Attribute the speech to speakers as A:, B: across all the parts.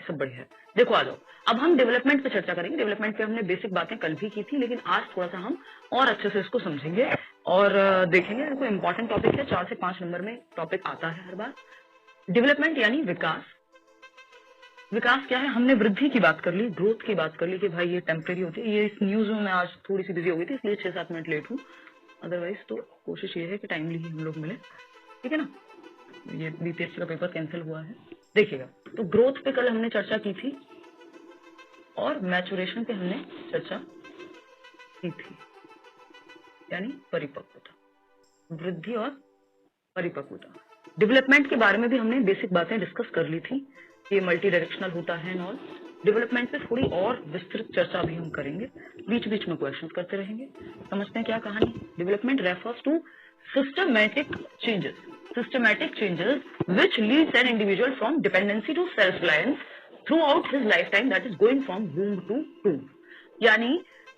A: सब बढ़िया है। देखो आ जाओ, अब हम डेवलपमेंट पे चर्चा करेंगे। डेवलपमेंट पे हमने बेसिक बातें कल भी की थी, लेकिन आज थोड़ा सा हम और अच्छे से इसको समझेंगे और देखेंगे। देखो इंपॉर्टेंट टॉपिक है, 4 से 5 नंबर में टॉपिक आता है हर बार। डेवलपमेंट यानी विकास। विकास क्या है? हमने वृद्धि की बात कर ली, ग्रोथ की बात कर ली कि भाई ये टेम्परेरी होती है। ये इस न्यूज में मैं आज थोड़ी सी बिजी हो गई थी, इसलिए 6-7 मिनट लेट हूँ। अदरवाइज तो कोशिश ये है कि टाइमली ही हम लोग मिले, ठीक है ना। ये बीपीएससी का पेपर कैंसिल हुआ है, देखिएगा। तो ग्रोथ पे कल हमने चर्चा की थी और मैचुरेशन पे हमने चर्चा की थी, यानी परिपक्वता, वृद्धि और परिपक्वता। डेवलपमेंट के बारे में भी हमने बेसिक बातें डिस्कस कर ली थी, ये मल्टी डायरेक्शनल होता है और डेवलपमेंट पे थोड़ी और विस्तृत चर्चा भी हम करेंगे, बीच बीच में क्वेश्चन करते रहेंगे। समझते हैं क्या कहानी। Development refers to systematic changes which leads an individual from dependency to self-reliance throughout his lifetime, that is going from womb to tomb। यानी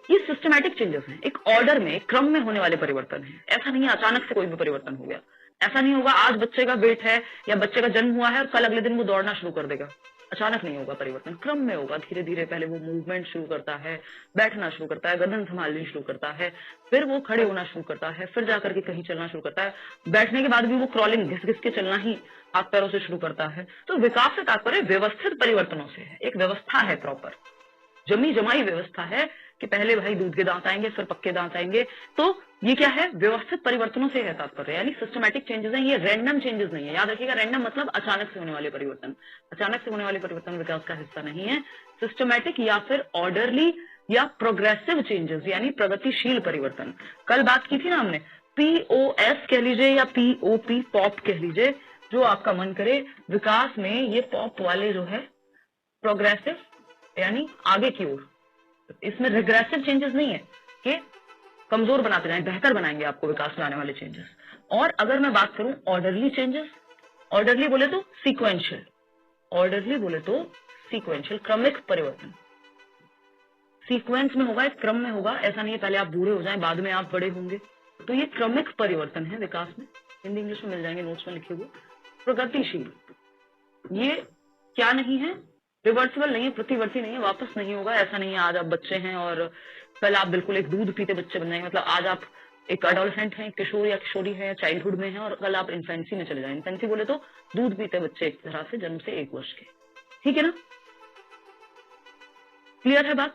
A: ये सिस्टमैटिक चेंजेस हैं, एक ऑर्डर में, एक क्रम में होने वाले परिवर्तन है। ऐसा नहीं है अचानक से कोई भी परिवर्तन हो गया। ऐसा नहीं होगा आज बच्चे का वेट है या बच्चे का जन्म हुआ है और कल अगले दिन वो दौड़ना शुरू कर देगा। अचानक नहीं होगा परिवर्तन, क्रम में होगा। धीरे धीरे पहले वो मूवमेंट शुरू करता है, बैठना शुरू करता है, गर्दन संभालनी शुरू करता है, फिर वो खड़े होना शुरू करता है, फिर जाकर के कहीं चलना शुरू करता है। बैठने के बाद भी वो क्रॉलिंग, घिस घिस के चलना ही हाथ पैरों से शुरू करता है। तो विकास से तात्पर्य व्यवस्थित परिवर्तनों से है। एक व्यवस्था है, प्रॉपर जमी जमाई व्यवस्था है कि पहले भाई दूध के दांत आएंगे, फिर पक्के दांत आएंगे। तो ये क्या है? व्यवस्थित परिवर्तनों से है तात्पर्य, यानी सिस्टमैटिक चेंजेस हैं। ये रैंडम चेंजेस नहीं है, याद रखिएगा। रैंडम मतलब अचानक से होने वाले परिवर्तन। अचानक से होने वाले परिवर्तन विकास का हिस्सा नहीं है। सिस्टमैटिक या फिर ऑर्डरली या प्रोग्रेसिव चेंजेस, यानी प्रगतिशील परिवर्तन। कल बात की थी ना हमने, POS कह लीजिए या POP, पॉप कह लीजिए, जो आपका मन करे। विकास में ये पॉप वाले जो है प्रोग्रेसिव यानी आगे की ओर, इसमें रिग्रेसिव चेंजेस नहीं है कि कमजोर बनाते जाएं, बेहतर बनाएंगे आपको विकास में आने वाले चेंजेस। और अगर मैं बात करूं ऑर्डरली चेंजेस, ऑर्डरली बोले तो सीक्वेंशियल, ऑर्डरली बोले तो सीक्वेंशियल, क्रमिक परिवर्तन। सीक्वेंस में होगा, एक क्रम में होगा। ऐसा नहीं है पहले आप बूढ़े हो जाएं बाद में आप बड़े होंगे। तो ये क्रमिक परिवर्तन है विकास में। हिंदी इंग्लिश में मिल जाएंगे, नोट्स में लिखे हुए। प्रगतिशील, ये क्या नहीं है? रिवर्सिबल नहीं है, प्रतिवर्ती नहीं है, वापस नहीं होगा। ऐसा नहीं है आज आप बच्चे हैं और कल आप बिल्कुल एक दूध पीते बच्चे बन जाएंगे। मतलब आज आप एक एडोलेसेंट हैं, किशोर या किशोरी है, चाइल्डहुड में है, और कल आप इन्फेंसी में चले जाएं। इन्फेंसी बोले तो दूध पीते बच्चे, एक तरह से जन्म से 1 वर्ष के, ठीक है ना। क्लियर है बात?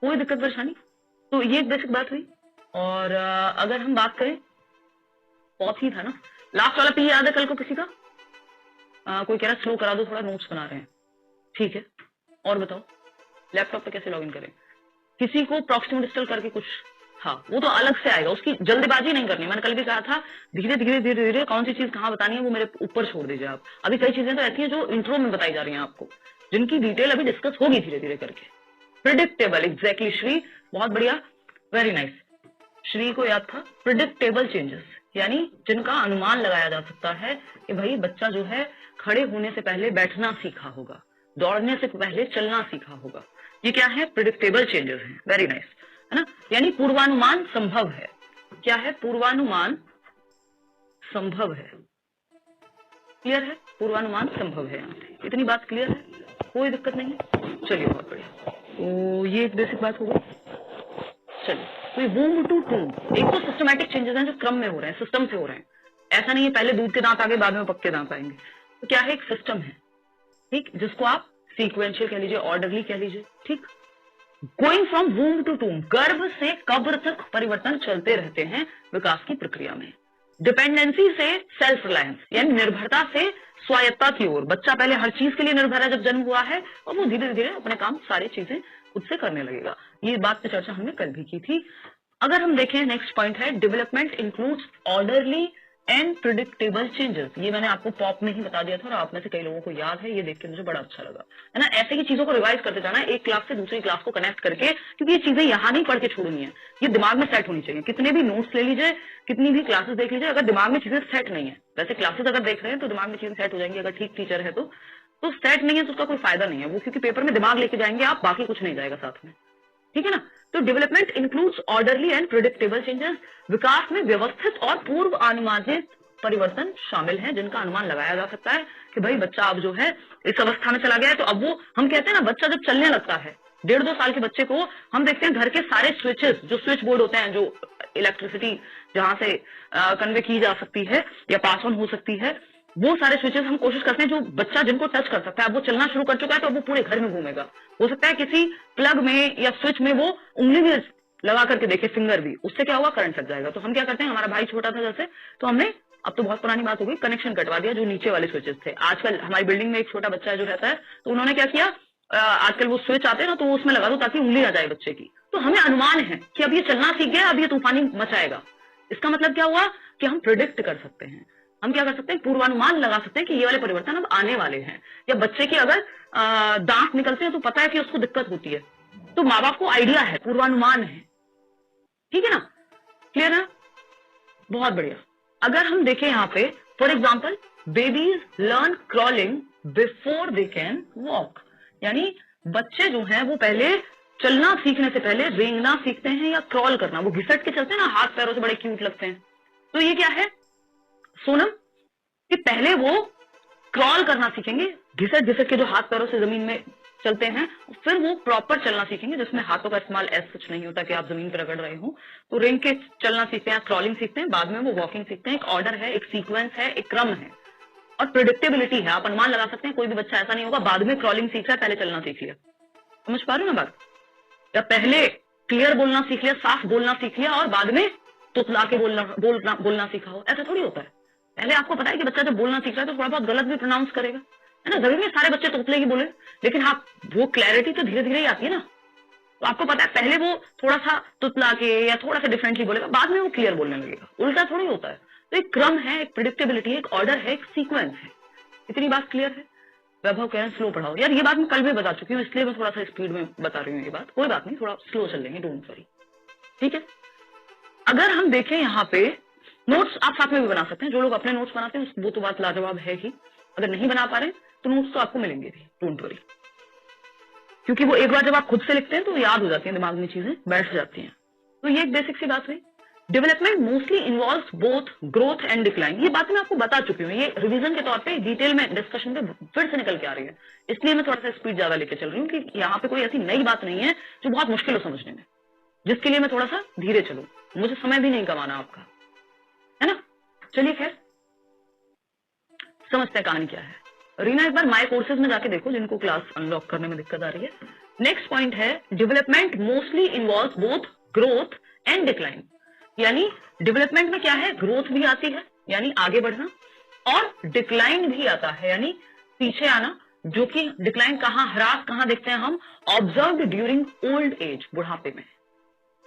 A: कोई दिक्कत परेशानी? तो ये एक बेसिक बात हुई। और अगर हम बात करें, बहुत ही था ना लास्ट वाला पी, याद है कल को किसी का? कोई कह रहा है स्लो करा दो थोड़ा, नोट्स बना रहे हैं, ठीक है। और बताओ लैपटॉप पे कैसे लॉगिन करें? किसी को प्रॉक्सिमल डिजिटल करके कुछ था, वो तो अलग से आएगा, उसकी जल्दबाजी नहीं करनी। मैंने कल भी कहा था धीरे धीरे धीरे धीरे कौन सी चीज कहाँ बतानी है वो मेरे ऊपर छोड़ दीजिए आप। अभी कई चीजें तो ऐसी हैं जो इंट्रो में बताई जा रही हैं आपको, जिनकी डिटेल अभी डिस्कस होगी धीरे धीरे करके। प्रिडिक्टेबल, एग्जैक्टली श्री, बहुत बढ़िया, वेरी नाइस। श्री को याद था। प्रिडिक्टेबल चेंजेस यानी जिनका अनुमान लगाया जा सकता है कि भाई बच्चा जो है खड़े होने से पहले बैठना सीखा होगा, दौड़ने से पहले चलना सीखा होगा। ये क्या है? प्रिडिक्टेबल चेंजेस हैं, वेरी नाइस, है ना। यानी पूर्वानुमान संभव है। क्या है? पूर्वानुमान संभव है। क्लियर है? पूर्वानुमान संभव है। इतनी बात क्लियर है, कोई दिक्कत नहीं। चलिए बहुत बढ़िया। तो ये एक बेसिक बात हो गई। चलिए, तो वूम्ब टू टूम्ब, एक तो सिस्टमैटिक चेंजेस हैं जो क्रम में हो रहे हैं, सिस्टम से हो रहे हैं। ऐसा नहीं है पहले दूध के दांत आगे बाद में पक्के दांत आएंगे। तो क्या है? एक सिस्टम है, ठीक, जिसको आप सीक्वेंशियल कह लीजिए, ऑर्डरली कह लीजिए, ठीक। Going from womb to tomb, गर्भ से कब्र तक परिवर्तन चलते रहते हैं विकास की प्रक्रिया में। डिपेंडेंसी से सेल्फ रिलायंस यानी निर्भरता से स्वायत्ता की ओर। बच्चा पहले हर चीज के लिए निर्भर है जब जन्म हुआ है, और वो धीरे धीरे अपने काम सारी चीजें खुद से करने लगेगा। ये बात पे चर्चा हमने कल भी की थी। अगर हम देखें, नेक्स्ट पॉइंट है development includes orderly and predictable changes. ये मैंने आपको पॉप में ही बता दिया था और आप में से कई लोगों को याद है। ये देख के मुझे बड़ा अच्छा लगा, है ना। ऐसे ही चीजों को रिवाइज करते जाना, एक क्लास से दूसरी क्लास को कनेक्ट करके, क्योंकि ये चीजें यहाँ नहीं पढ़ के छोड़नी है, ये दिमाग में सेट होनी चाहिए। कितने भी नोट्स ले लीजिए, कितनी भी क्लासेस देख लीजिए, अगर दिमाग में चीजें सेट नहीं है, वैसे क्लासेस अगर देख रहे हैं तो दिमाग में चीजें सेट हो जाएंगी अगर ठीक टीचर है तो सेट नहीं है तो उसका कोई फायदा नहीं है वो, क्योंकि पेपर में दिमाग लेके जाएंगे आप, बाकी कुछ नहीं जाएगा साथ में, ठीक है ना। तो development includes orderly and predictable changes, विकास में व्यवस्थित और पूर्व अनुमानित परिवर्तन शामिल हैं जिनका अनुमान लगाया जा सकता है कि भाई बच्चा अब जो है इस अवस्था में चला गया है। तो अब वो हम कहते हैं ना, बच्चा जब चलने लगता है 1.5-2 साल के बच्चे को हम देखते हैं घर के सारे स्विचेस, जो स्विच बोर्ड होते हैं, जो इलेक्ट्रिसिटी जहां से कन्वे की जा सकती है या पास ऑन हो सकती है, वो सारे स्विचेस हम कोशिश करते हैं जो बच्चा जिनको टच कर सकता है। अब वो चलना शुरू कर चुका है तो अब वो पूरे घर में घूमेगा। हो सकता है किसी प्लग में या स्विच में वो उंगली भी लगा करके देखे, फिंगर भी, उससे क्या होगा, करंट लग जाएगा। तो हम क्या करते हैं, हमारा भाई छोटा था जैसे, तो हमने, अब तो बहुत पुरानी बात हो गई, कनेक्शन कटवा दिया जो नीचे वाले स्विचेस थे। आजकल हमारी बिल्डिंग में एक छोटा बच्चा जो रहता है, तो उन्होंने क्या किया, आजकल वो स्विच आते हैं ना, तो वो उसमें लगा दो ताकि उंगली आ जाए बच्चे की। तो हमें अनुमान है कि अब ये चलना सीख गया, अब ये तूफानी मचाएगा। इसका मतलब क्या हुआ कि हम प्रिडिक्ट कर सकते हैं, हम क्या कर सकते हैं, पूर्वानुमान लगा सकते हैं कि ये वाले परिवर्तन अब आने वाले हैं। या बच्चे के अगर दांत निकलते हैं तो पता है कि उसको दिक्कत होती है, तो माँ बाप को आइडिया है, पूर्वानुमान है। ठीक है ना, क्लियर है, बहुत बढ़िया। अगर हम देखें यहाँ पे, for example, babies learn crawling before they can walk, यानी बच्चे जो हैं वो पहले चलना सीखने से पहले रेंगना सीखते हैं या क्रॉल करना। वो घिसट के चलते हैं ना, हाथ पैरों से बड़े क्यूट लगते हैं। तो ये क्या है सोनम, कि पहले वो क्रॉल करना सीखेंगे, घिसट घिसट के जो हाथ पैरों से जमीन में चलते हैं, फिर वो प्रॉपर चलना सीखेंगे जिसमें हाथों का इस्तेमाल ऐसा कुछ नहीं होता कि आप जमीन पर रगड़ रहे हो। तो रेंग के चलना सीखते हैं, क्रॉलिंग सीखते हैं, बाद में वो वॉकिंग सीखते हैं। एक ऑर्डर है, एक सीक्वेंस है, एक क्रम है और प्रिडिक्टेबिलिटी है। आप अनुमान लगा सकते हैं, कोई भी बच्चा ऐसा नहीं होगा बाद में क्रॉलिंग सीख रहा है पहले चलना सीख लिया। समझ पा रहे हो ना बात, या पहले क्लियर बोलना सीख लिया, साफ बोलना सीख लिया और बाद में तुतला के बोलना सीखा हो, ऐसा थोड़ी होता है। पहले आपको पता है कि बच्चा जब बोलना सीख रहा है तो थोड़ा बहुत गलत भी प्रोनाउंस करेगा, है ना, जरूरी नहीं सारे बच्चे तोतले ही बोले, लेकिन हाँ वो क्लैरिटी तो धीरे धीरे ही आती है ना। तो आपको पता है पहले वो थोड़ा सा तुतला के या थोड़ा सा डिफरेंटली बोलेगा, बाद में वो क्लियर बोलने लगेगा, उल्टा थोड़ी होता है। तो एक क्रम है, एक प्रिडिक्टेबिलिटी है, एक ऑर्डर है, एक सीक्वेंस है। इतनी बात क्लियर है। वैभव कह रहे हैं स्लो पढ़ाओ, यार ये बात मैं कल भी बता चुकी हूँ, इसलिए मैं थोड़ा सा स्पीड में बता रही हूँ ये बात। कोई बात नहीं, थोड़ा स्लो चल लेंगे, डोंट वरी, ठीक है। अगर हम देखें यहाँ पे, नोट्स आप साथ में भी बना सकते हैं, जो लोग अपने नोट्स बनाते हैं वो तो बात लाजवाब है ही। अगर नहीं बना पा रहे तो नोट्स तो आपको मिलेंगे भी, डोंट वरी, क्योंकि वो एक बार जब आप खुद से लिखते हैं तो याद हो जाती हैं, दिमाग में चीजें बैठ जाती हैं। तो ये एक बेसिक सी बात हुई। Development mostly involves both growth and decline, ये बात मैं आपको बता चुकी हूँ, ये रिवीजन के तौर पे डिटेल में डिस्कशन पे फिर से निकल के आ रही है, इसलिए मैं थोड़ा सा स्पीड ज्यादा लेके चल रही हूँ कि यहाँ पे कोई ऐसी नई बात नहीं है जो बहुत मुश्किल हो समझने में, जिसके लिए मैं थोड़ा सा धीरे चलूं, मुझे समय भी नहीं कमाना आपका, है ना। चलिए खैर समझते हैं कहानी क्या है। रीना एक बार माय कोर्सेज में जाके देखो जिनको क्लास अनलॉक करने में दिक्कत आ रही है। नेक्स्ट पॉइंट है development mostly involves both growth and decline, यानी डेवलपमेंट में क्या है, ग्रोथ भी आती है यानी आगे बढ़ना, और डिक्लाइन भी आता है यानी पीछे आना, जो कि डिक्लाइन कहां, ह्रास कहां देखते हैं हम, ऑब्जर्व्ड ड्यूरिंग ओल्ड एज, बुढ़ापे में।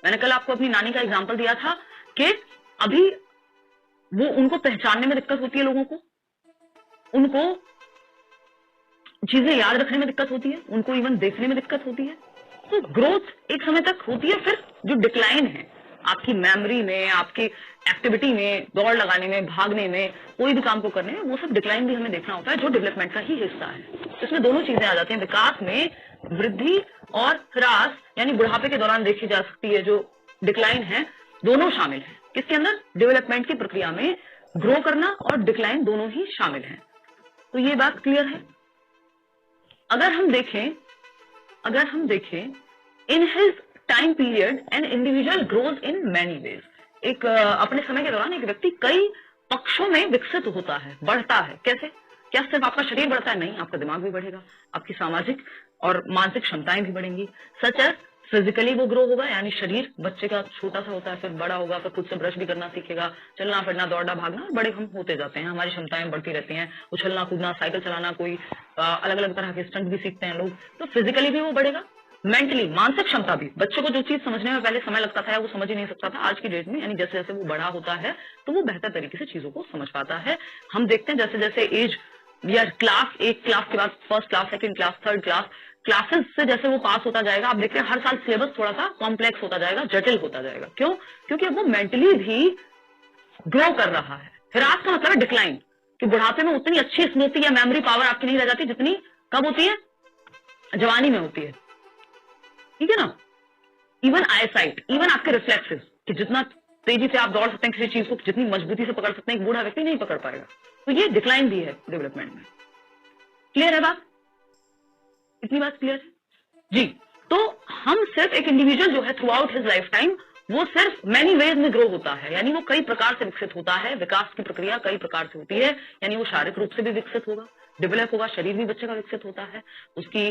A: मैंने कल आपको अपनी नानी का एग्जांपल दिया था कि अभी वो उनको पहचानने में दिक्कत होती है, लोगों को, उनको चीजें याद रखने में दिक्कत होती है, उनको इवन देखने में दिक्कत होती है। तो ग्रोथ एक समय तक होती है, फिर जो डिक्लाइन है आपकी मेमोरी में, आपकी एक्टिविटी में, दौड़ लगाने में, भागने में, कोई भी काम को करने में, वो सब डिक्लाइन भी हमें देखना होता है जो डेवलपमेंट का ही हिस्सा है। इसमें दोनों चीजें आ जाती हैं, विकास में वृद्धि और ह्रास यानी बुढ़ापे के दौरान देखी जा सकती है जो डिक्लाइन है, दोनों शामिल है। किसके अंदर, डेवलपमेंट की प्रक्रिया में ग्रो करना और डिक्लाइन दोनों ही शामिल है। तो ये बात क्लियर है। अगर हम देखें in his time period an individual grows in many ways, एक अपने समय के दौरान एक व्यक्ति कई पक्षों में विकसित होता है, बढ़ता है। कैसे, क्या सिर्फ आपका शरीर बढ़ता है, नहीं, आपका दिमाग भी बढ़ेगा, आपकी सामाजिक और मानसिक क्षमताएं भी बढ़ेंगी। सच एज फिजिकली वो ग्रो होगा, यानी शरीर बच्चे का छोटा सा होता है, फिर बड़ा होगा, फिर खुद से ब्रश भी करना सीखेगा, चलना फिरना, दौड़ना भागना, बड़े हम होते जाते हैं, हमारी क्षमताएं बढ़ती रहती हैं, उछलना कूदना, साइकिल चलाना, कोई अलग अलग तरह के स्टंट भी सीखते हैं लोग। तो फिजिकली भी वो बढ़ेगा, मेंटली, मानसिक क्षमता भी, बच्चे को जो चीज समझने में पहले समय लगता था वो समझ ही नहीं सकता था, आज की डेट में यानी जैसे जैसे वो बड़ा होता है तो वो बेहतर तरीके से चीजों को समझ पाता है। हम देखते हैं जैसे जैसे एज या क्लास, एक क्लास के बाद first class, second class, third class, classes से जैसे वो पास होता जाएगा, आप देखते हैं हर साल सिलेबस थोड़ा सा कॉम्प्लेक्स होता जाएगा, जटिल होता जाएगा। क्यों, क्योंकि अब वो मेंटली भी ग्रो कर रहा है। ह्रास का मतलब है डिक्लाइन, कि बुढ़ापे में उतनी अच्छी स्मृति या मेमोरी पावर आपकी नहीं रह जाती जितनी कब होती है, जवानी में होती है, ठीक है ना। इवन आई साइट, इवन आपके रिफ्लेक्सेस, कि जितना तेजी से आप दौड़ सकते हैं किसी चीज को, जितनी मजबूती से पकड़ सकते हैं एक बूढ़ा व्यक्ति नहीं पकड़ पाएगा। तो ये डिक्लाइन भी है डेवलपमेंट में। क्लियर है बात? इतनी बात क्लियर है जी। तो हम सिर्फ एक इंडिविजुअल जो है through out his life time वो सिर्फ मैनी वेज में ग्रो होता है, यानी वो कई प्रकार से विकसित होता है। विकास की प्रक्रिया कई प्रकार से होती है, यानी वो शारीरिक रूप से भी विकसित होगा, डेवलप होगा, शरीर भी बच्चे का विकसित होता है, उसकी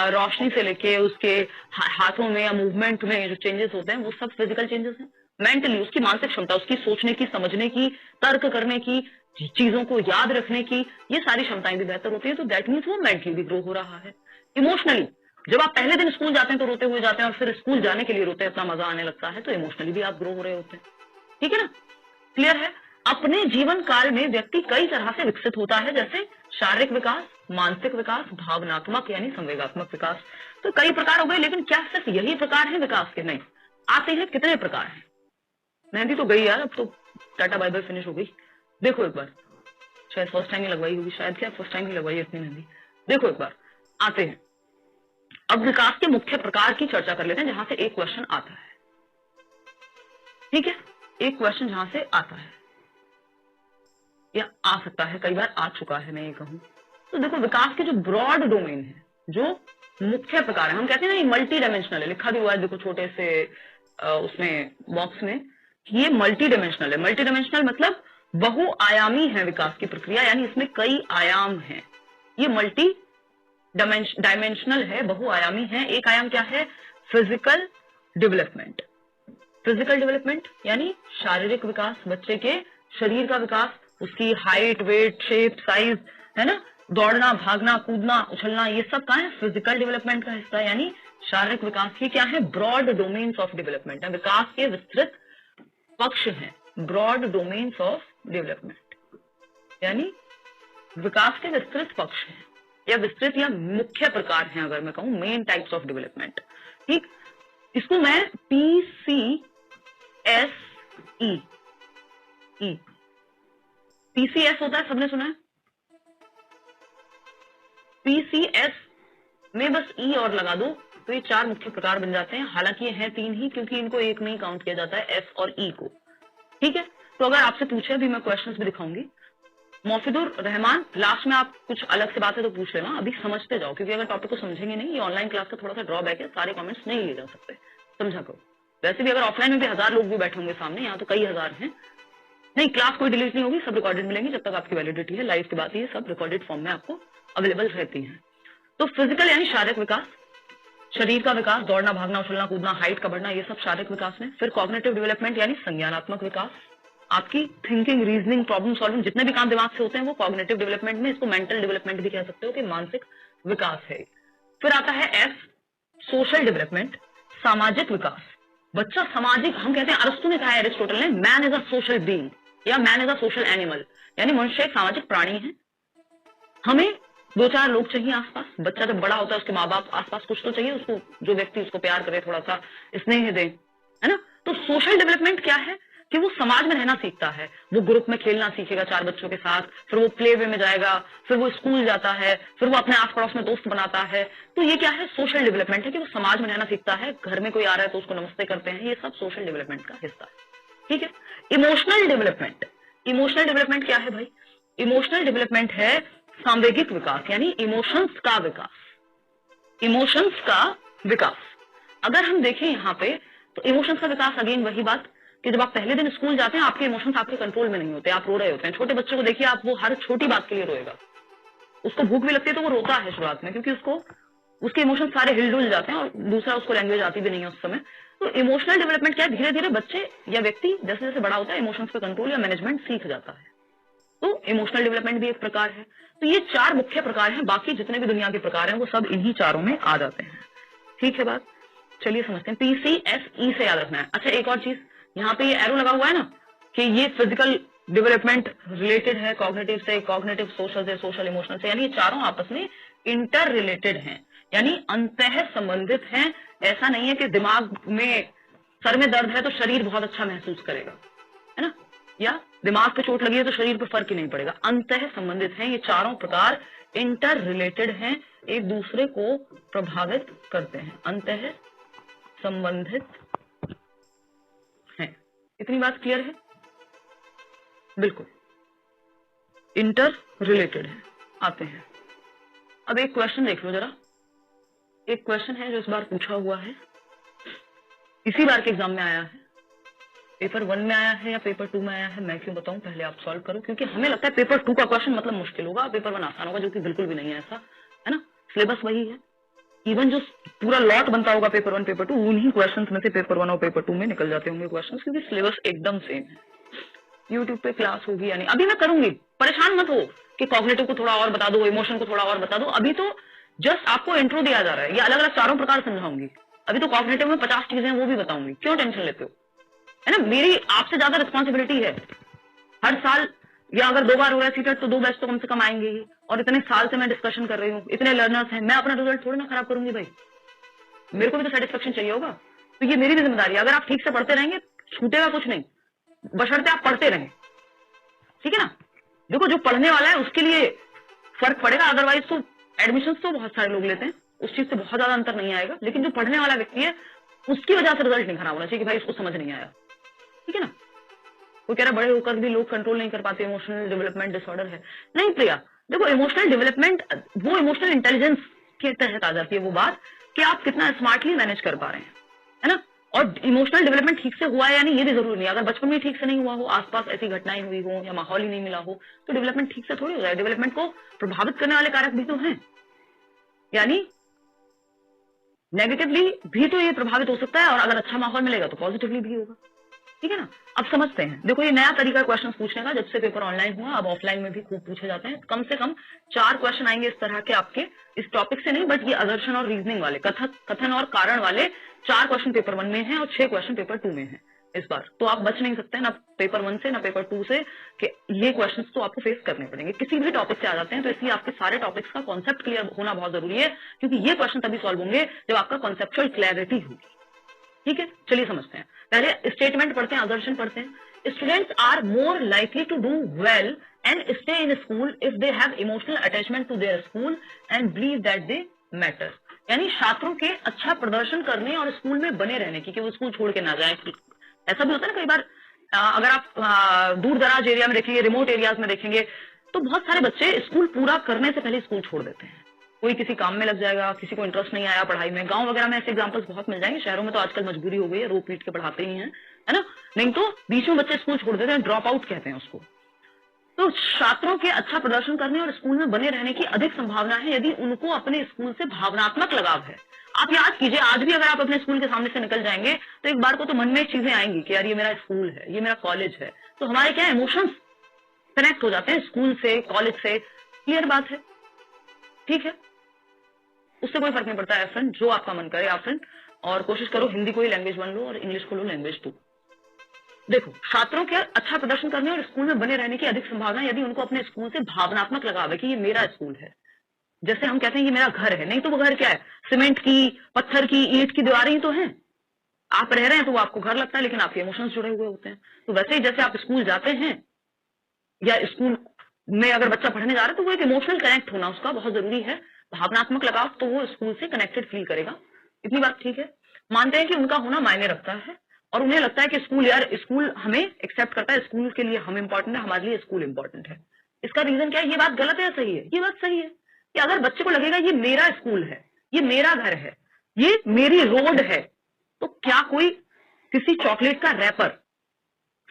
A: रोशनी से लेके उसके हाथों में या मूवमेंट में जो चेंजेस होते हैं वो सब फिजिकल चेंजेस हैं। मेंटली उसकी मानसिक क्षमता, उसकी सोचने की, समझने की, तर्क करने की, चीजों को याद रखने की, ये सारी क्षमताएं भी बेहतर होती है। तो दैट मीन्स वो मेंटली भी ग्रो हो रहा है। इमोशनली जब आप पहले दिन स्कूल जाते हैं तो रोते हुए जाते हैं और फिर स्कूल जाने के लिए रोते हैं, इतना मजा आने लगता है, तो इमोशनली भी आप ग्रो हो रहे होते हैं। ठीक है ना? क्लियर है? अपने जीवन काल में व्यक्ति कई तरह से विकसित होता है, जैसे शारीरिक विकास, मानसिक विकास, भावनात्मक यानी संवेगात्मक विकास। तो कई प्रकार हो गए, लेकिन क्या सिर्फ यही प्रकार है विकास के? नहीं, आते हैं कितने प्रकार हैं। मेहंदी तो गई यार, अब तो टाटा बाय बाय फिनिश हो गई। देखो एक बार, शायद फर्स्ट टाइम ही लगवाई होगी, शायद क्या फर्स्ट टाइम ही लगवाई है इतनी मेहंदी। देखो एक बार, आते हैं अब विकास के मुख्य प्रकार की चर्चा कर लेते हैं, जहां से एक क्वेश्चन आता है। ठीक है, एक क्वेश्चन जहां से आता है या आ सकता है, कई बार आ चुका है मैं ये कहूं तो। देखो विकास के जो ब्रॉड डोमेन है, जो मुख्य प्रकार है, हम कहते हैं ना ये मल्टी डायमेंशनल है, लिखा भी हुआ है देखो छोटे से उसमें बॉक्स में, ये मल्टी डायमेंशनल है। मल्टी डायमेंशनल मतलब बहुआयामी है विकास की प्रक्रिया, यानी इसमें कई आयाम हैं। ये मल्टी डायमेंशनल है, बहुआयामी है। एक आयाम क्या है? Physical development. फिजिकल डेवलपमेंट यानी शारीरिक विकास, बच्चे के शरीर का विकास, उसकी हाइट, वेट, शेप, साइज, है ना, दौड़ना, भागना, कूदना, उछलना, ये सब कहाँ है? फिजिकल डेवलपमेंट का हिस्सा, यानी शारीरिक विकास की क्या है? ब्रॉड डोमेन्स ऑफ डेवलपमेंट है, विकास के विस्तृत पक्ष हैं। ब्रॉड डोमेन्स ऑफ डेवलपमेंट यानी विकास के विस्तृत पक्ष हैं, या विस्तृत या मुख्य प्रकार हैं, अगर मैं कहूं मेन टाइप्स ऑफ डेवलपमेंट। ठीक, इसको मैं PCSE PCS होता है, सबने सुना है? PCS में बस E और लगा दो तो ये 4 मुख्य प्रकार बन जाते हैं। हालांकि ये हैं 3 ही, क्योंकि इनको एक में ही काउंट किया जाता है, S और E को। ठीक है, तो अगर आपसे पूछे, अभी मैं क्वेश्चंस भी दिखाऊंगी, मौफिदुर रहमान, लास्ट में आप कुछ अलग से बातें तो पूछ लेना, अभी समझते जाओ, क्योंकि अगर टॉपिक को समझेंगे नहीं, ये ऑनलाइन क्लास का थोड़ा सा ड्रॉबैक है, सारे कमेंट्स नहीं लिए जा सकते, समझा करो। वैसे भी अगर ऑफलाइन में भी 1000 लोग भी बैठे होंगे सामने, यहाँ तो कई हजार हैं। नहीं, क्लास कोई डिलीट नहीं होगी, सब रिकॉर्डेड मिलेंगी जब तक आपकी वैलिडिटी है। लाइव की बात ये सब रिकॉर्डेड फॉर्म में आपको अवेलेबल रहती है। तो फिजिकल यानी शारीरिक विकास, शरीर का विकास, दौड़ना, भागना, उछलना, कूदना, हाइट का बढ़ना, ये सब शारीरिक विकास में। फिर कॉग्निटिव डेवलपमेंट यानी संज्ञानात्मक विकास, आपकी थिंकिंग, रीजनिंग, प्रॉब्लम सॉल्विंग, जितने भी काम दिमाग से होते हैं वो कॉग्निटिव डेवलपमेंट में। इसको मेंटल डेवलपमेंट भी कह सकते हो कि मानसिक विकास है। फिर आता है S, सोशल डेवलपमेंट, सामाजिक विकास। बच्चा सामाजिक, हम कहते हैं, अरस्तु ने कहा है, एरिस्टोटल ने, man is a social being या man is a social animal, यानी मनुष्य एक सामाजिक प्राणी है। हमें 2-4 लोग चाहिए आसपास। बच्चा जब बड़ा होता है उसके माँ बाप आसपास कुछ तो चाहिए उसको, जो व्यक्ति उसको प्यार करे, थोड़ा सा स्नेह दे, है ना। तो सोशल डेवलपमेंट क्या है कि वो समाज में रहना सीखता है, वो ग्रुप में खेलना सीखेगा 4 बच्चों के साथ, फिर वो प्ले वे में जाएगा, फिर वो स्कूल जाता है, फिर वो अपने आस पड़ोस में दोस्त बनाता है। तो ये क्या है? सोशल डेवलपमेंट है कि वो समाज में रहना सीखता है। घर में कोई आ रहा है तो उसको नमस्ते करते हैं, ये सब सोशल डेवलपमेंट का हिस्सा है। ठीक है। इमोशनल डेवलपमेंट, इमोशनल डेवलपमेंट क्या है भाई? इमोशनल डेवलपमेंट है सांवेगिक विकास, यानी इमोशंस का विकास, इमोशंस का विकास। अगर हम देखें यहाँ पे तो इमोशंस का विकास, अगेन वही बात कि जब आप पहले दिन स्कूल जाते हैं आपके इमोशंस आपके कंट्रोल में नहीं होते, आप रो रहे होते हैं। छोटे बच्चों को देखिए आप, वो हर छोटी बात के लिए रोएगा, उसको भूख भी लगती है तो वो रोता है शुरुआत में, क्योंकि उसको उसके इमोशंस सारे हिलडुल जाते हैं और दूसरा उसको लैंग्वेज आती भी नहीं है उस समय। तो इमोशनल डेवलपमेंट क्या है? धीरे धीरे बच्चे या व्यक्ति जैसे जैसे बड़ा होता है इमोशंस पे कंट्रोल या मैनेजमेंट सीख जाता है। तो इमोशनल डेवलपमेंट भी एक प्रकार है। तो ये 4 मुख्य प्रकार हैं, बाकी जितने भी दुनिया के प्रकार हैं वो सब इन्हीं चारों में आ जाते हैं। ठीक है बात, चलिए समझते हैं। PCSE से याद रखना है। अच्छा एक और चीज, यहाँ पे ये एरो लगा हुआ है ना कि ये फिजिकल डेवलपमेंट रिलेटेड है कॉग्निटिव से, कॉग्निटिव सोशल से, सोशल इमोशनल से, यानी ये चारों आपस में इंटर रिलेटेड हैं, यानी अंतः संबंधित हैं। ऐसा नहीं है कि दिमाग में, सर में दर्द है तो शरीर बहुत अच्छा महसूस करेगा, है ना, या दिमाग पे चोट लगी है तो शरीर पे फर्क ही नहीं पड़ेगा। अंतः संबंधित हैं, ये चारों प्रकार इंटर रिलेटेड हैं, एक दूसरे को प्रभावित करते हैं, अंतः संबंधित हैं, इतनी बात क्लियर है? बिल्कुल इंटर रिलेटेड है। आते हैं, अब एक क्वेश्चन देख लो जरा। एक क्वेश्चन है जो इस बार पूछा हुआ है, इसी बार के एग्जाम में आया है, पेपर 1 में आया है या पेपर 2 में आया है, मैं क्यों बताऊं, पहले आप सॉल्व करो, क्योंकि हमें लगता है पेपर 2 का क्वेश्चन मतलब मुश्किल होगा, पेपर 1 आसान होगा, जो कि बिल्कुल भी नहीं है ऐसा, है ना। सिलेबस वही है, इवन जो पूरा लॉट बनता होगा पेपर 1 पेपर 2, उन्हीं क्वेश्चन में से पेपर 1 और पेपर 2 में निकल जाते होंगे क्वेश्चन, क्योंकि सिलेबस एकदम सेम है। यूट्यूब पे क्लास होगी या नहीं, अभी मैं करूंगी, परेशान मत हो कि कॉग्निटिव को थोड़ा और बता दो, इमोशन को थोड़ा और बता दो, अभी तो जस्ट आपको इंट्रो दिया जा रहा है, ये अलग अलग चारों प्रकार समझाऊंगी। अभी तो कॉग्निटिव में 50 चीजें हैं वो भी बताऊंगी, क्यों टेंशन लेते हो, है ना। मेरी आपसे ज्यादा रिस्पॉन्सिबिलिटी है, हर साल या अगर 2 बार हो रहा है सीटेट तो 2 बैच तो कम से कम आएंगे ही, और इतने साल से मैं डिस्कशन कर रही हूँ, इतने लर्नर्स हैं, मैं अपना रिजल्ट थोड़ी ना खराब करूंगी भाई, मेरे को भी तो सेटिस्फेक्शन चाहिए होगा, तो ये मेरी भी जिम्मेदारी है। अगर आप ठीक से पढ़ते रहेंगे छूटेगा कुछ नहीं, बशर्ते आप पढ़ते रहें, ठीक है ना। देखो जो पढ़ने वाला है उसके लिए फर्क पड़ेगा, अदरवाइज तो एडमिशन तो बहुत सारे लोग लेते हैं, उस चीज से बहुत ज्यादा अंतर नहीं आएगा, लेकिन जो पढ़ने वाला व्यक्ति है उसकी वजह से रिजल्ट नहीं खराब होना चाहिए कि भाई इसको समझ नहीं आया, ठीक है ना। वो कह रहा बड़े होकर भी लोग कंट्रोल नहीं कर पाते, इमोशनल डेवलपमेंट डिसऑर्डर है। नहीं प्रिया, देखो इमोशनल डेवलपमेंट वो इमोशनल इंटेलिजेंस के तहत आ जाती है वो बात कि आप कितना स्मार्टली मैनेज कर पा रहे हैं, है ना। और इमोशनल डेवलपमेंट ठीक से हुआ है या नहीं ये भी जरूरी नहीं है, अगर बचपन में ठीक से नहीं हुआ हो, आसपास ऐसी घटनाएं हुई हो या माहौल ही नहीं मिला हो, तो डेवलपमेंट ठीक से थोड़ी हो जाए। डेवलपमेंट को प्रभावित करने वाले कारक भी तो हैं, यानी नेगेटिवली भी तो ये प्रभावित हो सकता है, और अगर अच्छा माहौल मिलेगा तो पॉजिटिवली भी होगा, ठीक है ना। अब समझते हैं, देखो ये नया तरीका क्वेश्चन पूछने का, जब से पेपर ऑनलाइन हुआ, अब ऑफलाइन में भी खूब पूछे जाते हैं। कम से कम 4 क्वेश्चन आएंगे इस तरह के आपके, इस टॉपिक से नहीं बट ये असर्शन और रीजनिंग वाले, कथन और कारण वाले 4 क्वेश्चन पेपर 1 में हैं और 6 क्वेश्चन पेपर 2 में हैं इस बार। तो आप बच नहीं सकते ना पेपर 1 से ना पेपर 2 से, कि ये क्वेश्चन तो आपको फेस करने पड़ेंगे, किसी भी टॉपिक से आ जाते हैं। तो इसलिए आपके सारे टॉपिक्स का कॉन्सेप्ट क्लियर होना बहुत जरूरी है, क्योंकि ये क्वेश्चन तभी सॉल्व होंगे जब आपका कॉन्सेप्चुअल क्लैरिटी होगी, ठीक है। चलिए समझते हैं, पहले स्टेटमेंट पढ़ते हैं, असर्शन पढ़ते हैं। Students are more likely to do well and stay in school if they have emotional attachment to their school and believe that they matter, यानी छात्रों के अच्छा प्रदर्शन करने और स्कूल में बने रहने की, कि वो स्कूल छोड़ के ना जाए। ऐसा भी होता है ना कई बार, अगर आप दूर दराज एरिया में देखेंगे, रिमोट एरियाज में देखेंगे, तो बहुत सारे बच्चे स्कूल पूरा करने से पहले स्कूल छोड़ देते हैं। कोई किसी काम में लग जाएगा, किसी को इंटरेस्ट नहीं आया पढ़ाई में। गांव वगैरह में ऐसे एग्जांपल्स बहुत मिल जाएंगे, शहरों में तो आजकल मजबूरी हो गई है, रो पीट के पढ़ाते ही हैं, है ना। नहीं तो बीच में बच्चे स्कूल छोड़ देते हैं, ड्रॉप आउट कहते हैं उसको। तो छात्रों के अच्छा प्रदर्शन करने और स्कूल में बने रहने की अधिक संभावना है यदि उनको अपने स्कूल से भावनात्मक लगाव है। आप याद कीजिए, आज भी अगर आप अपने स्कूल के सामने से निकल जाएंगे तो एक बार को तो मन में चीजें आएंगी कि यार ये मेरा स्कूल है, ये मेरा कॉलेज है, तो हमारे क्या इमोशंस कनेक्ट हो जाते हैं स्कूल से, कॉलेज से। क्लियर बात है, ठीक है, उससे कोई फर्क नहीं पड़ता है फ्रेंड, जो आपका मन करे आप फ्रेंड, और कोशिश करो हिंदी को ही लैंग्वेज 1 लो और इंग्लिश को लो लैंग्वेज 2। देखो, छात्रों के अच्छा प्रदर्शन करने और स्कूल में बने रहने की अधिक संभावना यदि उनको अपने स्कूल से भावनात्मक लगाव है कि ये मेरा स्कूल है। जैसे हम कहते हैं ये मेरा घर है, नहीं तो वो घर क्या है, सीमेंट की, पत्थर की, ईंट की दीवारें ही तो हैं। आप रह रहे हैं तो वो आपको घर लगता है, लेकिन आपके इमोशंस जुड़े हुए होते हैं। तो वैसे ही जैसे आप स्कूल जाते हैं या स्कूल में अगर बच्चा पढ़ने जा रहा है तो वो एक इमोशनल कनेक्ट होना उसका बहुत जरूरी है, भावनात्मक लगाव, तो वो स्कूल से कनेक्टेड फील करेगा। इतनी बात ठीक है। मानते हैं कि उनका होना मायने रखता है और उन्हें लगता है कि स्कूल, यार स्कूल हमें एक्सेप्ट करता है, स्कूल के लिए हम इंपॉर्टेंट है, हमारे लिए स्कूल इंपॉर्टेंट है। इसका रीजन क्या है, ये बात गलत है या सही है? ये बात सही है कि अगर बच्चे को लगेगा ये मेरा स्कूल है, ये मेरा घर है, ये मेरी रोड है, तो क्या कोई किसी चॉकलेट का रैपर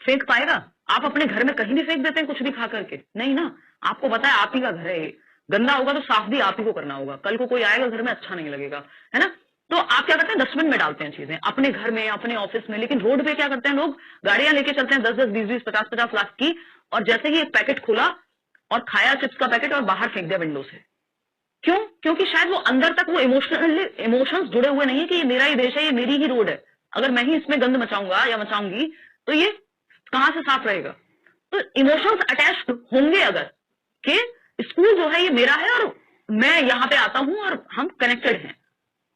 A: फेंक पाएगा? आप अपने घर में कहीं भी फेंक देते हैं कुछ भी खा करके? नहीं ना, आपको पता है आप ही का घर है, गंदा होगा तो साफ भी आप ही को करना होगा, कल को कोई आएगा घर में अच्छा नहीं लगेगा, है ना। तो आप क्या करते हैं, डस्टबिन में डालते हैं चीजें, अपने घर में, अपने ऑफिस में, लेकिन रोड पे क्या करते हैं लोग, गाड़ियां लेके चलते हैं 10-10, 20-20, 50-50 लाख की, और जैसे ही एक पैकेट खोला और खाया चिप्स का पैकेट और बाहर फेंक दिया विंडो से। क्यों? क्योंकि शायद वो अंदर तक वो इमोशंस जुड़े हुए नहीं है कि ये मेरा ही देश है, ये मेरी ही रोड है, अगर मैं ही इसमें गंद मचाऊंगा या मचाऊंगी तो ये कहां से साफ रहेगा। तो इमोशंस अटैच होंगे अगर कि स्कूल जो है ये मेरा है और मैं यहाँ पे आता हूं और हम कनेक्टेड हैं,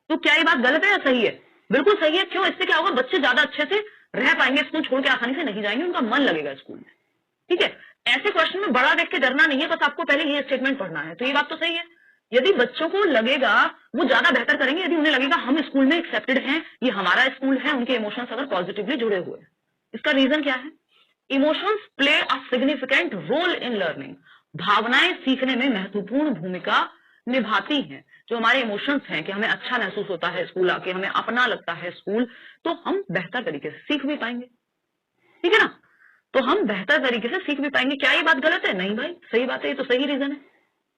A: तो क्या ये बात गलत है या सही है? बिल्कुल सही है। क्यों? इससे क्या होगा, बच्चे ज्यादा अच्छे से रह पाएंगे, स्कूल छोड़ के आसानी से नहीं जाएंगे, उनका मन लगेगा स्कूल में, ठीक है। ऐसे क्वेश्चन में बड़ा देख के डरना नहीं है, बस आपको पहले ये स्टेटमेंट पढ़ना है। तो ये बात तो सही है, यदि बच्चों को लगेगा वो ज्यादा बेहतर करेंगे यदि उन्हें लगेगा हम स्कूल में एक्सेप्टेड हैं, ये हमारा स्कूल है, उनके इमोशंस अगर पॉजिटिवली जुड़े हुए हैं। इसका रीजन क्या है? Emotions play a significant role in learning. भावनाएं सीखने में महत्वपूर्ण भूमिका निभाती हैं। जो हमारे इमोशंस हैं कि हमें अच्छा महसूस होता है स्कूल आके, हमें अपना लगता है स्कूल, तो हम बेहतर तरीके से सीख भी पाएंगे। ठीक है ना? तो हम बेहतर तरीके से सीख भी पाएंगे। क्या ये बात गलत है? नहीं भाई, सही बात है, ये तो सही रीजन है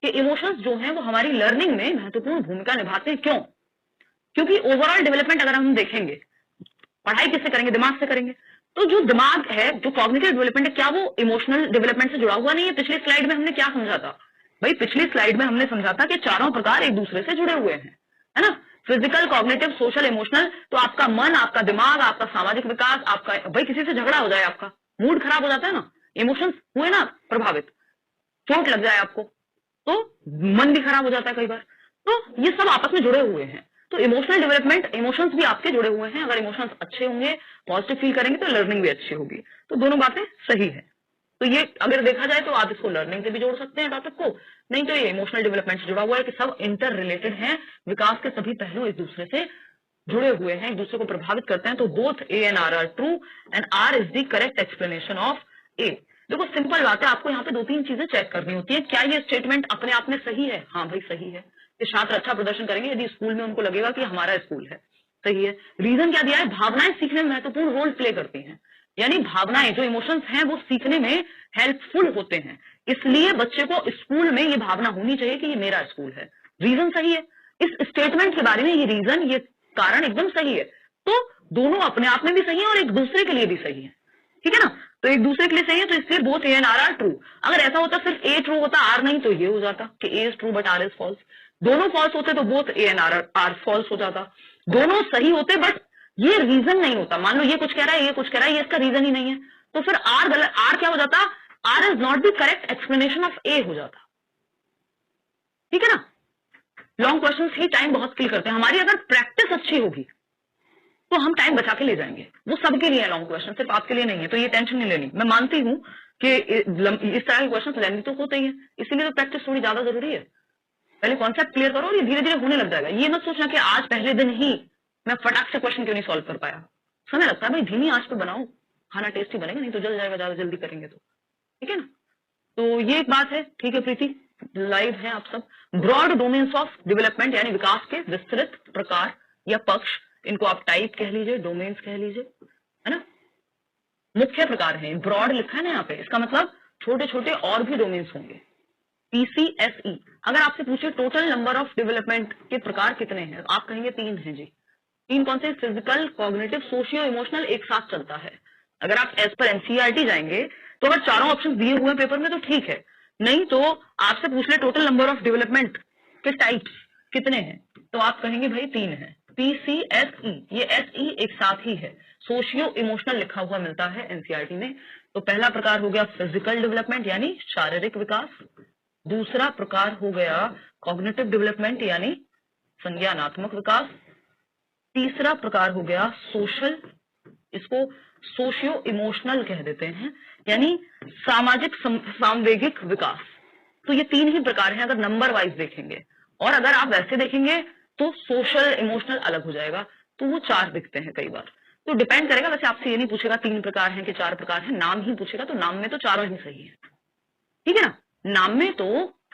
A: कि इमोशंस जो हैं वो हमारी लर्निंग में महत्वपूर्ण भूमिका निभाते हैं। क्यों? क्योंकि ओवरऑल डेवलपमेंट अगर हम देखेंगे, पढ़ाई किससे करेंगे? दिमाग से करेंगे। तो जो दिमाग है, जो कॉग्निटिव डेवलपमेंट है, क्या वो इमोशनल डेवलपमेंट से जुड़ा हुआ नहीं है? पिछली स्लाइड में हमने क्या समझा था भाई? पिछली स्लाइड में हमने समझा था कि चारों प्रकार एक दूसरे से जुड़े हुए हैं, है ना? Physical, cognitive, social, emotional. तो आपका मन, आपका दिमाग, आपका सामाजिक विकास, आपका भाई किसी से झगड़ा हो जाए, आपका मूड खराब हो जाता है ना, इमोशंस हुए ना प्रभावित, चोट लग जाए आपको, तो मन भी खराब हो जाता है कई बार। तो ये सब आपस में जुड़े हुए हैं। तो इमोशनल डेवलपमेंट, इमोशंस भी आपके जुड़े हुए हैं। अगर इमोशंस अच्छे होंगे, पॉजिटिव फील करेंगे, तो लर्निंग भी अच्छी होगी। तो दोनों बातें सही है। तो ये अगर देखा जाए तो आप इसको लर्निंग से भी जोड़ सकते हैं टॉपिक को, नहीं तो ये इमोशनल डेवलपमेंट से जुड़ा हुआ है कि सब इंटर रिलेटेड है। विकास के सभी पहलू एक दूसरे से जुड़े हुए हैं, एक दूसरे को प्रभावित करते हैं। तो both A and R are true and R is the correct explanation of A. देखो सिंपल बात है, आपको यहाँ पे दो तीन चीजें चेक करनी होती है। क्या ये स्टेटमेंट अपने आप में सही है? हाँ भाई सही है, कि छात्र अच्छा प्रदर्शन करेंगे यदि स्कूल में उनको लगेगा कि हमारा स्कूल है। सही है। रीजन क्या दिया है? भावनाएं सीखने में महत्वपूर्ण रोल प्ले करती हैं। यानी भावनाएं, जो इमोशंस हैं, वो सीखने में हेल्पफुल होते हैं। इसलिए बच्चे को स्कूल में ये भावना होनी चाहिए कि ये मेरा स्कूल है। रीजन सही है। इस स्टेटमेंट के बारे में ये रीजन, ये कारण एकदम सही है। तो दोनों अपने आप में भी सही है और एक दूसरे के लिए भी सही है। ठीक है ना? तो एक दूसरे के लिए सही है, तो इसलिए both A and R are true. अगर ऐसा होता सिर्फ ए ट्रू होता, आर नहीं, तो ये हो जाता कि A is true but R is false. दोनों फॉल्स होते तो both A and R false हो जाता। दोनों सही होते बट ये रीजन नहीं होता। मान लो ये कुछ कह रहा है, ये कुछ कह रहा है, ये इसका रीजन ही नहीं है, तो फिर आर गलत, आर क्या हो जाता? R is not the correct explanation of A हो जाता। ठीक है ना? लॉन्ग क्वेश्चन ही टाइम बहुत किल करते हैं। हमारी अगर प्रैक्टिस अच्छी होगी तो हम टाइम बचा के ले जाएंगे। वो सबके लिए है लॉन्ग क्वेश्चन, सिर्फ आपके लिए नहीं है। तो ये टेंशन नहीं लेनी। मैं मानती हूं कि इस तरह के क्वेश्चन लेंदी तो होते ही है, इसीलिए तो प्रैक्टिस थोड़ी ज्यादा जरूरी है। पहले कॉन्सेप्ट क्लियर करो और ये धीरे धीरे होने लग जाएगा। ये मत सोचना कि आज पहले दिन ही मैं फटाक से क्वेश्चन क्यों नहीं सॉल्व कर पाया। समय लगता है भाई, धीमी आंच पे बनाओ, खाना टेस्टी बनेगा, नहीं तो जल जाएगा ज्यादा जल्दी करेंगे तो। ठीक है ना? तो ये एक बात है। ठीक है प्रीति, लाइव है आप सब। ब्रॉड डोमेन्स ऑफ डेवलपमेंट, यानी विकास के विस्तृत प्रकार या पक्ष, इनको आप टाइप कह लीजिए, डोमेन्स कह लीजिए, है ना? मुख्य प्रकार हैं, ब्रॉड लिखा है ना यहाँ पे, इसका मतलब छोटे छोटे और भी डोमेन्स होंगे। पीसीएसई, अगर आपसे पूछे टोटल नंबर ऑफ डेवलपमेंट के प्रकार कितने हैं, आप कहेंगे 3 हैं जी। 3 कौन से? फिजिकल, कॉग्निटिव, सोशियो इमोशनल, एक साथ चलता है। अगर आप एज पर एनसीईआरटी जाएंगे तो अगर चारों ऑप्शन दिए हुए पेपर में तो ठीक है, नहीं तो आपसे पूछ ले टोटल नंबर ऑफ डेवलपमेंट के टाइप्स कितने हैं, तो आप कहेंगे भाई 3 है। पीसीएसई, ये एसई एक साथ ही है। सोशियो इमोशनल लिखा हुआ मिलता है एनसीईआरटी में। तो पहला प्रकार हो गया फिजिकल डेवलपमेंट, यानी शारीरिक विकास। दूसरा प्रकार हो गया कॉग्निटिव डेवलपमेंट, यानी संज्ञानात्मक विकास। तीसरा प्रकार हो गया सोशल, इसको सोशियो इमोशनल कह देते हैं, यानी सामाजिक सांवेगिक विकास। तो ये 3 ही प्रकार हैं अगर नंबर वाइज देखेंगे। और अगर आप वैसे देखेंगे तो सोशल इमोशनल अलग हो जाएगा, तो वो 4 दिखते हैं कई बार। तो डिपेंड करेगा, वैसे आपसे ये नहीं पूछेगा 3 प्रकार हैं कि 4 प्रकार हैं, नाम ही पूछेगा, तो नाम में तो चारों ही सही है। ठीक है ना? नाम में तो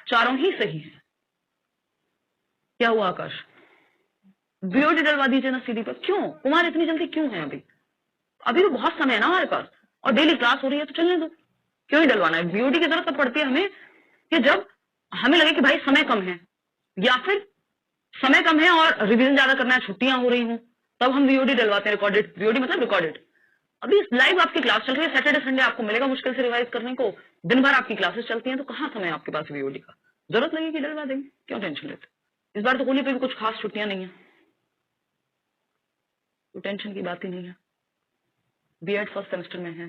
A: चारों ही सही है। क्या हुआ आकाश? बीओडी डलवा दीजिए ना सीडी पर। क्यों कुमार, इतनी जल्दी क्यों है? अभी तो बहुत समय है ना हमारे पास, और डेली क्लास हो रही है, तो चलने दो। क्यों ही डलवाना है? बीओडी की जरूरत तब पड़ती है हमें कि जब हमें लगे कि भाई समय कम है, या फिर समय कम है और रिवीजन ज्यादा करना है, छुट्टियां हो रही हूं, तब हम बीओडी डलवाते हैं। रिकॉर्डेड बीओडी मतलब रिकॉर्डेड। अभी लाइव आपकी क्लास चल रही है, सैटरडे संडे आपको मिलेगा मुश्किल से रिवाइज करने को, दिन भर आपकी क्लासेस चलती हैं, तो कहाँ समय आपके पास बीओडी का? जरूरत लगेगी डलवा देंगे, क्यों टेंशन लेते? इस बार तो होली पे भी कुछ खास छुट्टियां नहीं है, तो टेंशन की बात ही नहीं है। बीएड फर्स्ट सेमेस्टर में है,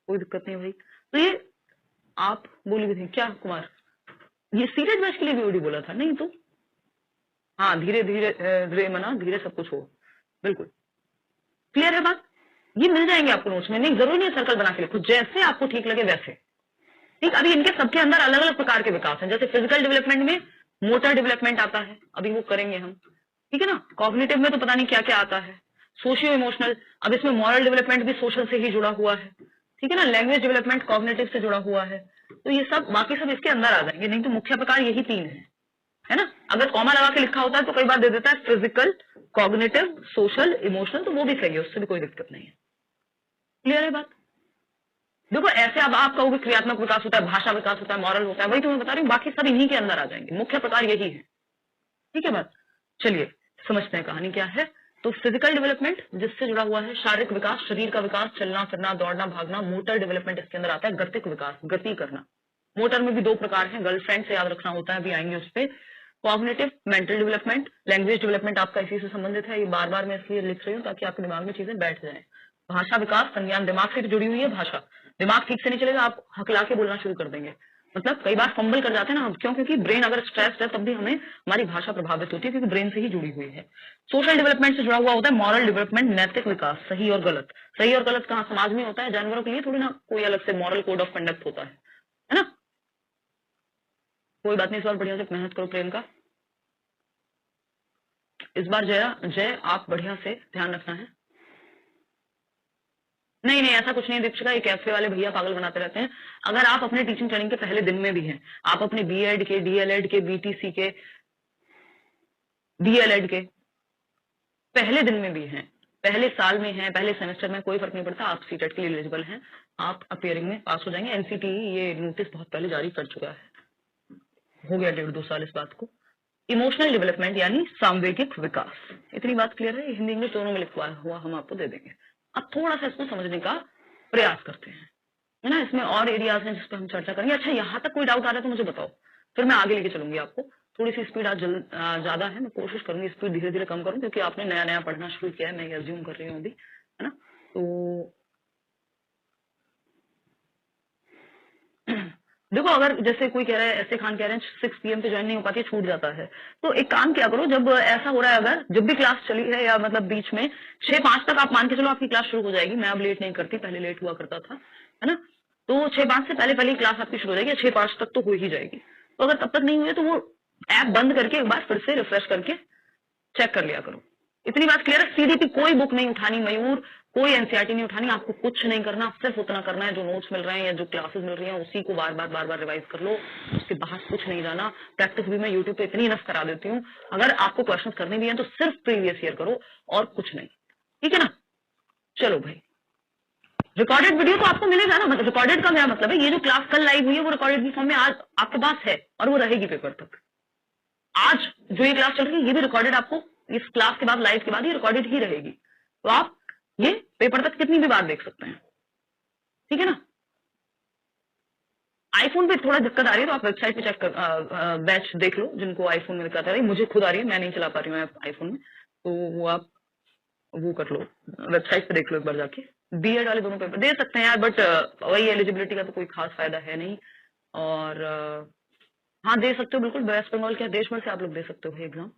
A: कोई दिक्कत नहीं भाई। तो ये आप बोली भी थी क्या कुमार, ये सीरियस बैच के लिए बीओडी बोला था? नहीं तो हाँ, धीरे धीरे मना, धीरे सब कुछ हो। बिल्कुल क्लियर है बात? ये मिल जाएंगे आपको नोट्स में, नहीं जरूरी नहीं सर्कल बना के लिखो, जैसे आपको ठीक लगे वैसे। ठीक, अभी इनके सबके अंदर अलग अलग प्रकार के विकास हैं। जैसे फिजिकल डेवलपमेंट में मोटर डेवलपमेंट आता है, अभी वो करेंगे हम। ठीक है ना? कॉग्निटिव में तो पता नहीं क्या क्या आता है। सोशियो इमोशनल, अब इसमें मॉरल डेवलपमेंट भी सोशल से ही जुड़ा हुआ है, ठीक है ना। लैंग्वेज डेवलपमेंट कॉग्निटिव से जुड़ा हुआ है, तो ये सब बाकी सब इसके अंदर आ जाएंगे, नहीं तो मुख्य प्रकार यही 3 है ना। अगर कॉमा लगा के लिखा होता है तो कई बार दे देता है फिजिकल, कॉग्निटिव, सोशल, इमोशनल, तो वो भी सही है, उससे भी कोई दिक्कत नहीं है। क्लियर है बात? देखो ऐसे अब आप कहोगे क्रियात्मक विकास होता है, भाषा विकास होता है, मॉरल होता है, वही तो मैं बता रही हूँ, बाकी सब इन्हीं के अंदर आ जाएंगे, मुख्य प्रकार यही है, ठीक है बात। चलिए समझते हैं कहानी क्या है। तो फिजिकल डेवलपमेंट जिससे जुड़ा हुआ है शारीरिक विकास, शरीर का विकास, चलना फिरना, दौड़ना भागना। मोटर डेवलपमेंट इसके अंदर आता है, गतिक विकास, गति करना। मोटर में भी 2 प्रकार हैं, गर्लफ्रेंड से याद रखना होता है, अभी आएंगे उस पर। Cognitive, mental development. Language development आपका इसी से संबंधित है, ये बार बार मैं इसलिए लिख रही हूँ ताकि आपके दिमाग में चीजें बैठ जाए। भाषा विकास, संज्ञान, दिमाग से जुड़ी हुई है भाषा, दिमाग ठीक से नहीं चलेगा, आप हकला के बोलना शुरू कर देंगे, मतलब कई बार फंबल कर जाते हैं ना हम, क्यों? क्योंकि ब्रेन अगर स्ट्रेस्ड है तब भी हमें हमारी भाषा प्रभावित होती है, क्योंकि ब्रेन से ही जुड़ी हुई है। सोशल डेवलपमेंट से जुड़ा हुआ होता है मॉरल डेवलपमेंट, नैतिक विकास, सही और गलत। सही और गलत कहाँ समाज में होता है, जानवरों के लिए थोड़ी ना कोई अलग से मॉरल कोड ऑफ कंडक्ट होता है ना। कोई बात नहीं, इस बार बढ़िया से मेहनत करो प्रेम का। इस बार जय आप बढ़िया से ध्यान रखना है। नहीं नहीं ऐसा कुछ नहीं दीक्षिका, ये कैफे वाले भैया पागल बनाते रहते हैं। अगर आप अपने टीचिंग ट्रेनिंग के पहले दिन में भी हैं, आप अपने बीएड के, डीएलएड के, बीटीसी के, डीएलएड के पहले दिन में भी हैं, पहले साल में हैं, पहले सेमेस्टर में, कोई फर्क नहीं पड़ता, आप सीटेट के लिए एलिजिबल हैं, आप अपियरिंग में पास हो जाएंगे। एनसीटीई ये नोटिस बहुत पहले जारी कर चुका है, हो गया 1.5-2 साल इस बात को। इमोशनल डेवलपमेंट यानी सामवेगिक विकास, इतनी बात क्लियर है, हिंदी इंग्लिश दोनों में लिखवा हुआ हम आपको दे देंगे। अब थोड़ा सा इसको समझने का प्रयास करते हैं, है ना। इसमें और एरियाज हैं जिस पर हम चर्चा करेंगे। अच्छा यहाँ तक कोई डाउट आ रहा है तो मुझे बताओ, फिर मैं आगे लेके चलूंगी आपको। थोड़ी सी स्पीड आज ज्यादा है, मैं कोशिश करूंगी स्पीड धीरे धीरे कम करूं, क्योंकि आपने नया नया पढ़ना शुरू किया है, मैं अज्यूम कर रही हूँ अभी, है ना। तो देखो अगर जैसे कोई कह रहा है, ऐसे खान कह रहे हैं 6 PM पे ज्वाइन नहीं हो पाती, छूट जाता है, तो एक काम क्या करो, जब ऐसा हो रहा है, अगर जब भी क्लास चली है या मतलब बीच में 6:05 तक आप मान के चलो आपकी क्लास शुरू हो जाएगी। मैं अब लेट नहीं करती, पहले लेट हुआ करता था, है ना। तो 6:05 से पहले पहले क्लास आपकी शुरू हो जाएगी, 6:05 तक तो हो ही जाएगी। तो अगर तब तक नहीं हुई तो वो ऐप बंद करके एक बार फिर से रिफ्रेश करके चेक कर लिया करो। इतनी बात क्लियर है। सीडीपी कोई बुक नहीं उठानी मयूर, कोई एनसीईआरटी नहीं उठानी, आपको कुछ नहीं करना, सिर्फ उतना करना है जो नोट्स मिल रहे हैं या जो क्लासेस मिल रही हैं उसी को बार बार रिवाइज कर लो, उसके बाहर कुछ नहीं जाना। प्रैक्टिस भी मैं यूट्यूब पे इतनी इनफ करा देती हूँ, अगर आपको क्वेश्चन करने भी हैं तो सिर्फ प्रीवियस ईयर करो और कुछ नहीं, ठीक है ना। चलो भाई, रिकॉर्डेड वीडियो तो आपको मिलेगा ना, मतलब रिकॉर्डेड का क्या मतलब है, ये जो क्लास कल लाइव हुई है वो रिकॉर्डेड की फॉर्म में आज आपके पास है और वो रहेगी पेपर तक। आज जो ये क्लास चल रही है ये भी रिकॉर्डेड, आपको इस क्लास के बाद, लाइव के बाद ये रिकॉर्डेड ही रहेगी, तो आप ये पेपर तक कितनी भी बार देख सकते हैं, ठीक है ना। आईफोन पे थोड़ा दिक्कत आ रही है तो आप वेबसाइट पे चेक कर बैच देख लो, जिनको आईफोन में दिक्कत आ रही है। मुझे खुद आ रही है, मैं नहीं चला पा रही हूँ आईफोन में, तो वो आप वो कर लो, वेबसाइट पे देख लो एक बार जाके। बीएड वाले दोनों पेपर दे सकते हैं यार, बट वही एलिजिबिलिटी का तो कोई खास फायदा है नहीं। और हाँ दे सकते हो बिल्कुल, वेस्ट बंगाल के देश भर से आप लोग दे सकते हो भाई एग्जाम,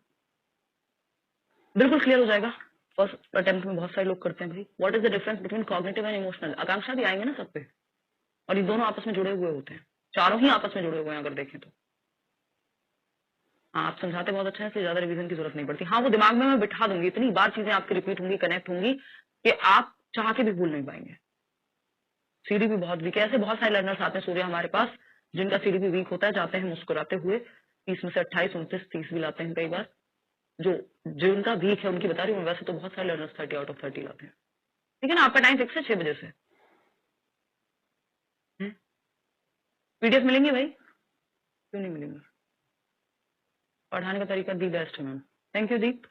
A: बिल्कुल क्लियर हो जाएगा। फर्स्ट अटेम्प्ट में बहुत सारे लोग करते हैं भाई। What is the difference between cognitive and emotional, Akanksha भी आएंगे ना सब पे, और ये दोनों आपस में जुड़े हुए होते हैं, चारों ही आपस में जुड़े हुए हैं अगर देखें तो। हाँ आप समझाते बहुत अच्छा है, इसलिए ज्यादा रिवीजन की जरूरत नहीं पड़ती। हाँ वो दिमाग में मैं बिठा दूंगी, इतनी बार चीजें आपकी रिपीट होंगी, कनेक्ट होंगी कि आप चाह के भी भूल नहीं पाएंगे। सीडी भी बहुत वीक है, ऐसे बहुत सारे लर्नर्स आते हैं सूर्य हमारे पास जिनका सीडी भी वीक होता है, जाते हैं मुस्कुराते हुए, 30 में से 28, 29, 30 भी लाते हैं कई बार। जो जिनका वीक है उनकी बता रही हूँ, वैसे तो बहुत सारे लर्नर्स 30 आउट ऑफ 30 लाते हैं, ठीक है ना। आपका टाइम फिक्स है 6 बजे से, पीडीएफ मिलेंगे भाई, क्यों नहीं मिलेंगे, पढ़ाने का तरीका दी बेस्ट है मैम। थैंक यू दीप।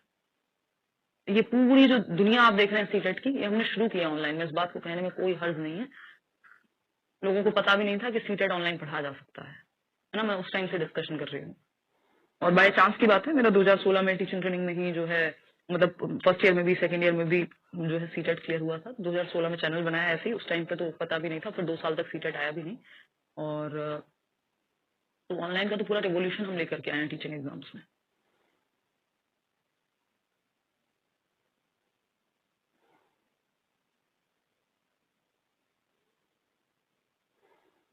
A: ये पूरी जो दुनिया आप देख रहे हैं सीटेट की, ये हमने शुरू किया ऑनलाइन में, इस बात को कहने में कोई हर्ज नहीं है। लोगों को पता भी नहीं था कि सीटेट ऑनलाइन पढ़ा जा सकता है ना। मैं उस टाइम से डिस्कशन कर रही हूँ, और बाय चांस की बात है, मेरा 2016 में टीचिंग ट्रेनिंग में ही जो है, मतलब फर्स्ट ईयर में भी सेकंड ईयर में भी जो है सीटेट क्लियर हुआ था। 2016 में चैनल बनाया ऐसे ही, उस टाइम पे तो पता भी नहीं था, फिर 2 साल तक सीटेट आया भी नहीं। और तो ऑनलाइन का तो पूरा रिवोल्यूशन हम लेकर के आए हैं टीचिंग एग्जाम्स में।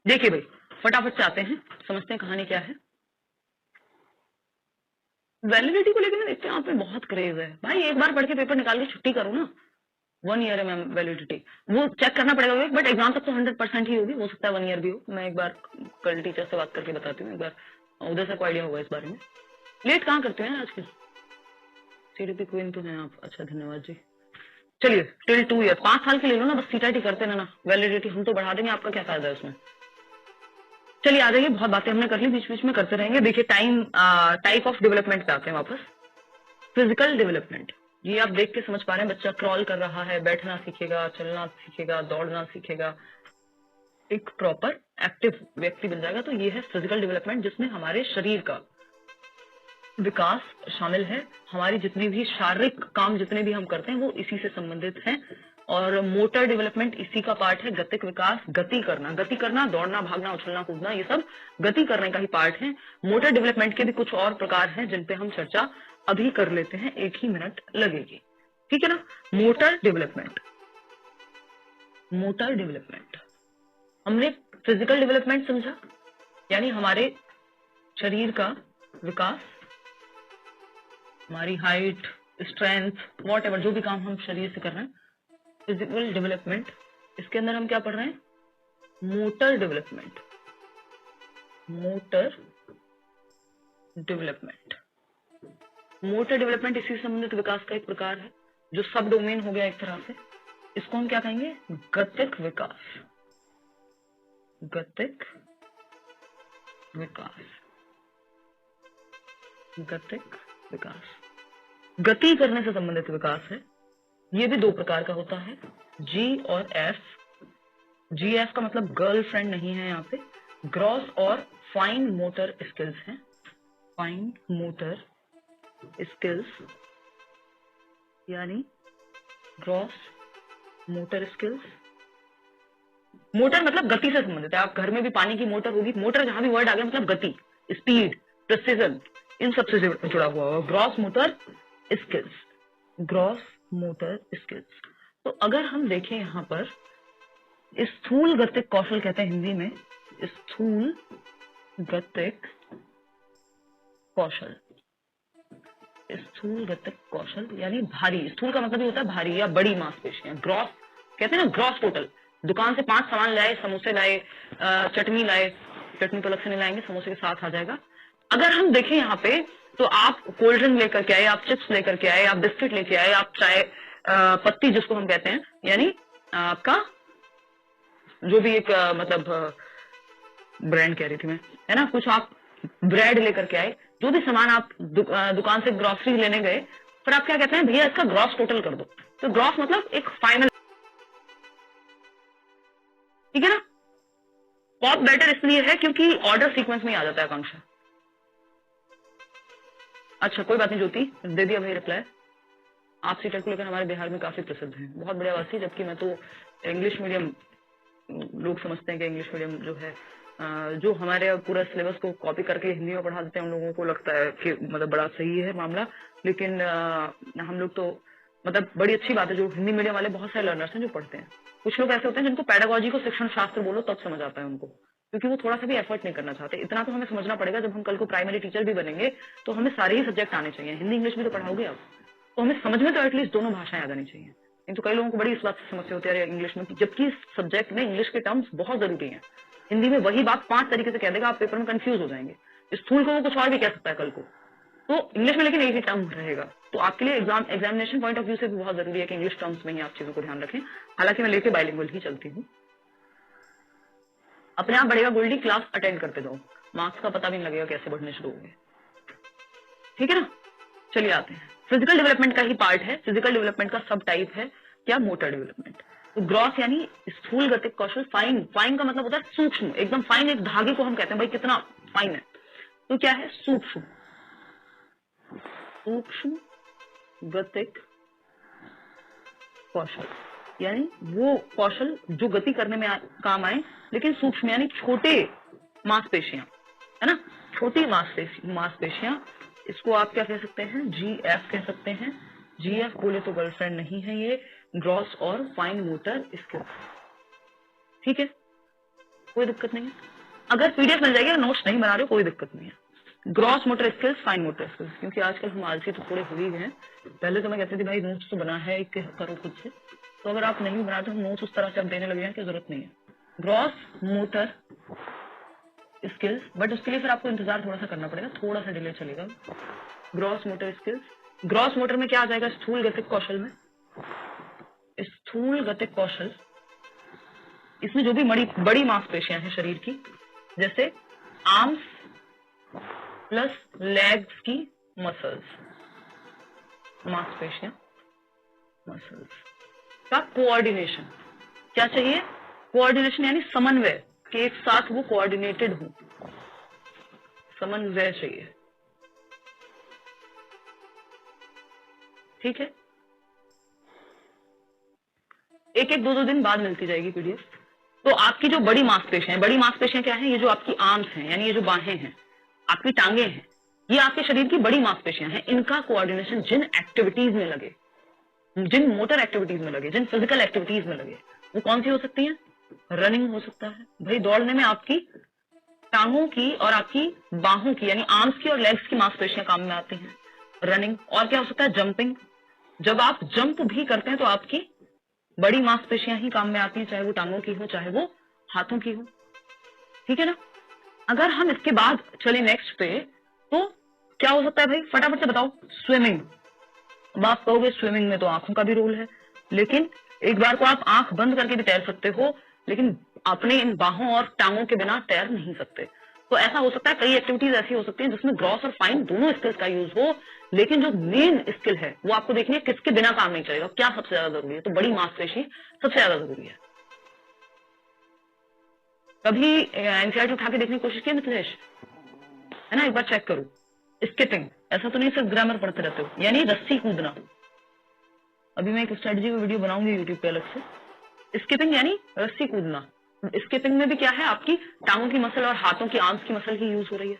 A: देखिए भाई फटाफट से आते हैं, समझते हैं कहानी क्या है। वैलिडिटी को लेकर देखते हैं, आप में बहुत क्रेज है भाई, एक बार पढ़ के पेपर निकाल के छुट्टी करो ना, 1 ईयर है मैम वैलिडिटी, वो चेक करना पड़ेगा, बट एग्जाम तक तो 100% ही होगी, हो सकता है 1 ईयर भी हो। मैं एक बार कल टीचर से बात करके बताती हूँ, एक बार उधर से कोई आइडिया होगा इस बारे में। लेट कहाँ करते हैं आजकल, सीडीपी क्वीन तो हैं आप, अच्छा धन्यवाद जी। चलिए टिल 2 ईयर, 5 साल के ले लो ना, बस सीटाटी करते ना वैलिडिटी, हम तो बढ़ा देंगे, आपका क्या फायदा है उसमें। चलिए आ जाइए, बहुत बातें हमने कर ली, बीच बीच में करते रहेंगे। देखिए टाइप ऑफ डेवलपमेंट पे आते हैं वापस। फिजिकल डेवलपमेंट, ये आप देख के समझ पा रहे हैं, बच्चा क्रॉल कर रहा है, बैठना सीखेगा, चलना सीखेगा, दौड़ना सीखेगा, एक प्रॉपर एक्टिव व्यक्ति बन जाएगा। तो ये है फिजिकल डेवलपमेंट, जिसमें हमारे शरीर का विकास शामिल है, हमारी जितनी भी शारीरिक काम जितने भी हम करते हैं वो इसी से संबंधित हैं। और मोटर डेवलपमेंट इसी का पार्ट है, गतिक विकास, गति करना, दौड़ना, भागना, उछलना, कूदना, ये सब गति करने का ही पार्ट है। मोटर डेवलपमेंट के भी कुछ और प्रकार हैं जिन पे हम चर्चा अभी कर लेते हैं, 1 ही मिनट लगेगी, ठीक है ना। मोटर डेवलपमेंट हमने फिजिकल डेवलपमेंट समझा, यानी हमारे शरीर का विकास, हमारी हाइट, स्ट्रेंथ, वॉटएवर जो भी काम हम शरीर से कर रहे हैं, फिजिकल डेवलपमेंट। इसके अंदर हम क्या पढ़ रहे हैं, मोटर डेवलपमेंट। मोटर डेवलपमेंट इसी से संबंधित विकास का एक प्रकार है, जो सब डोमेन हो गया एक तरह से। इसको हम क्या कहेंगे, गतिक विकास। गति करने से संबंधित विकास है। ये भी 2 प्रकार का होता है, जी और एफ। GF का मतलब गर्लफ्रेंड नहीं है यहाँ पे, ग्रॉस और फाइन मोटर स्किल्स हैं। फाइन मोटर स्किल्स यानी ग्रॉस मोटर स्किल्स। मोटर मतलब गति से संबंधित है, आप घर में भी पानी की मोटर होगी, मोटर जहां भी वर्ड आ गया मतलब गति, स्पीड, प्रिसीजन, इन सबसे जुड़ा हुआ होगा। Gross motor skills. तो अगर हम देखें यहाँ पर, स्थूल गतिक कौशल कहते हैं हिंदी में, स्थूल गतिक कौशल यानी भारी। स्थूल का मतलब ही होता है भारी या बड़ी मांसपेशियां। ग्रॉस कहते हैं ना, ग्रॉस टोटल, दुकान से 5 सामान लाए, समोसे लाए, चटनी लाए, चटनी तो अलग से नहीं लाएंगे, समोसे के साथ आ जाएगा। अगर हम देखें यहाँ पे, तो आप कोल्ड ड्रिंक लेकर के आए, आप चिप्स लेकर के आए, आप बिस्किट लेके आए, आप चाय पत्ती जिसको हम कहते हैं, यानी आपका जो भी एक मतलब ब्रांड कह रही थी मैं, है ना, कुछ आप ब्रेड लेकर के आए, जो भी सामान आप दुकान से ग्रोसरी लेने गए, फिर आप क्या कहते हैं, भैया इसका ग्रॉस टोटल कर दो। तो ग्रॉस मतलब एक फाइनल, ठीक है ना। बहुत बेटर इसलिए है क्योंकि ऑर्डर सीक्वेंस में आ जाता है आकांक्षा। अच्छा कोई बात नहीं ज्योति, दे दिया भाई रिप्लाई। आप सीटेट को लेकर हमारे बिहार में काफी प्रसिद्ध हैं, बहुत बढ़िया बात थी। जबकि मैं तो इंग्लिश मीडियम, लोग समझते हैं कि इंग्लिश मीडियम जो है, जो हमारे पूरा सिलेबस को कॉपी करके हिंदी में पढ़ा देते हैं, उन लोगों को लगता है कि मतलब बड़ा सही है मामला। लेकिन हम लोग तो मतलब बड़ी अच्छी बात है, जो हिंदी मीडियम वाले बहुत सारे लर्नर्स हैं जो पढ़ते हैं। कुछ लोग ऐसे होते हैं जिनको पेडागोजी को शिक्षण शास्त्र बोलो तब समझ आता है उनको, क्योंकि वो थोड़ा सा भी एफर्ट नहीं करना चाहते। इतना तो हमें समझना पड़ेगा, जब हम कल को प्राइमरी टीचर भी बनेंगे तो हमें सारे ही सब्जेक्ट आने चाहिए। हिंदी इंग्लिश भी तो पढ़ाओगे आप, तो हमें समझ में तो एटलीस्ट दोनों भाषाएं आ जानी चाहिए। नहीं तो कई लोगों को बड़ी इस बात से समस्या होती है इंग्लिश में, जबकि इस सब्जेक्ट में इंग्लिश के टर्म्स बहुत जरूरी हैं। हिंदी में वही बात 5 तरीके से कह देगा, आप पेपर में कंफ्यूज हो जाएंगे। स्थूल को वो कुछ और भी कह सकता है कल को, तो इंग्लिश में लेकिन एक ही टर्म रहेगा। तो आपके लिए एग्जामिनेशन पॉइंट ऑफ व्यू से भी बहुत जरूरी है कि इंग्लिश टर्म्स में ही आप चीजों को ध्यान रखें। हालांकि मैं लेके बाइलिंगुअल ही चलती हूँ। अपने आप बढ़ेगा गोल्डी, क्लास अटेंड करते जाओ, मार्क्स का पता भी नहीं लगेगा कैसे बढ़ने शुरू होंगे, ठीक है ना। चलिए आते हैं, फिजिकल डेवलपमेंट का ही पार्ट है, फिजिकल डेवलपमेंट का सब टाइप है क्या, मोटर डेवलपमेंट। तो ग्रॉस यानी स्थूल गतिक कौशल, फाइन, फाइन का मतलब होता है सूक्ष्म, एकदम फाइन, एक धागे को हम कहते हैं भाई कितना फाइन है। तो क्या है, सूक्ष्म गतिक कौशल, यानी वो कौशल जो गति करने में काम आए, लेकिन सूक्ष्म यानी छोटे मांसपेशियां, है ना, छोटी मांसपेशियां। इसको आप क्या कह सकते हैं, GF कह सकते हैं। GF बोले तो गर्लफ्रेंड नहीं है ये, ग्रॉस और फाइन मोटर स्किल्स, ठीक है, कोई दिक्कत नहीं है। अगर PDF मिल जाएगी, नोट्स नहीं बना रहे हो कोई दिक्कत नहीं है, gross motor skills, fine motor skills, क्योंकि आजकल हम आलसी तो थोड़े हो ही गए हैं। पहले तो मैं कहती थी भाई नोट्स तो बना है एक करो खुद से, तो अगर आप नहीं बनाते तो नोट्स उस तरह से आप देने लगे हैं कि जरूरत नहीं है। ग्रॉस मोटर स्किल्स, बट उसके लिए फिर आपको इंतजार थोड़ा सा करना पड़ेगा, थोड़ा सा डिले चलेगा। Gross motor skills, gross motor में क्या आ जाएगा? स्थूल गतिक कौशल में, स्थूल गतिक कौशल, इसमें जो भी बड़ी मांसपेशियां हैं शरीर की, जैसे आर्म्स प्लस लेग्स की मसल्स, मांसपेशियां मसल्स का कोऑर्डिनेशन। क्या चाहिए? कोऑर्डिनेशन यानी समन्वय, कि एक साथ वो कोऑर्डिनेटेड हो, समन्वय चाहिए। ठीक है, एक एक दो दिन बाद मिलती जाएगी पीडीएफ। तो आपकी जो बड़ी मांसपेशियां, बड़ी मांसपेशियां क्या है? ये जो आपकी आर्म्स हैं, यानी ये जो बाहें हैं, आपकी टांगे हैं, ये आपके शरीर की बड़ी मांसपेशियां हैं। इनका कोऑर्डिनेशन जिन एक्टिविटीज में लगे, जिन मोटर एक्टिविटीज में लगे, जिन फिजिकल एक्टिविटीज में लगे, वो कौन सी हो सकती है? रनिंग हो सकता है भाई, दौड़ने में आपकी टांगों की और आपकी बाहों की यानी आर्म्स की और लेग्स की मांसपेशियां काम में आती हैं। रनिंग, और क्या हो सकता है? जंपिंग, जब आप जंप भी करते हैं तो आपकी बड़ी मांसपेशियां ही काम में आती हैं, चाहे वो टांगों की हो चाहे वो हाथों की हो। ठीक है ना? अगर हम इसके बाद चले नेक्स्ट पे, तो क्या हो सकता है भाई? फटाफट से बताओ। स्विमिंग। अब आप कहोगे स्विमिंग में तो आंखों का भी रोल है, लेकिन एक बार को आप आंख बंद करके भी तैर सकते हो, लेकिन अपने इन बाहों और टांगों के बिना तैर नहीं सकते। तो ऐसा हो सकता है, कई एक्टिविटीज ऐसी हो सकती हैं जिसमें ग्रॉस और फाइन दोनों स्किल्स का यूज हो, लेकिन जो मेन स्किल है वो आपको देखनी है किसके बिना काम नहीं चलेगा, क्या सबसे ज्यादा जरूरी है। तो बड़ी मांसपेशी सबसे ज्यादा जरूरी है। कभी एनसीईआरटी उठा के देखने की कोशिश की मिथिलेश? है ना, एक बार चेक करो। स्किपिंग, ऐसा तो नहीं सिर्फ ग्रामर पढ़ते रहते हो, यानी रस्सी कूदना। अभी मैं एक स्ट्रेटजी की वीडियो बनाऊंगी यूट्यूब पे अलग से। स्किपिंग यानी रस्सी कूदना। स्किपिंग में भी क्या है? आपकी टांगों की मसल और हाथों की आर्म्स की मसल ही यूज हो रही है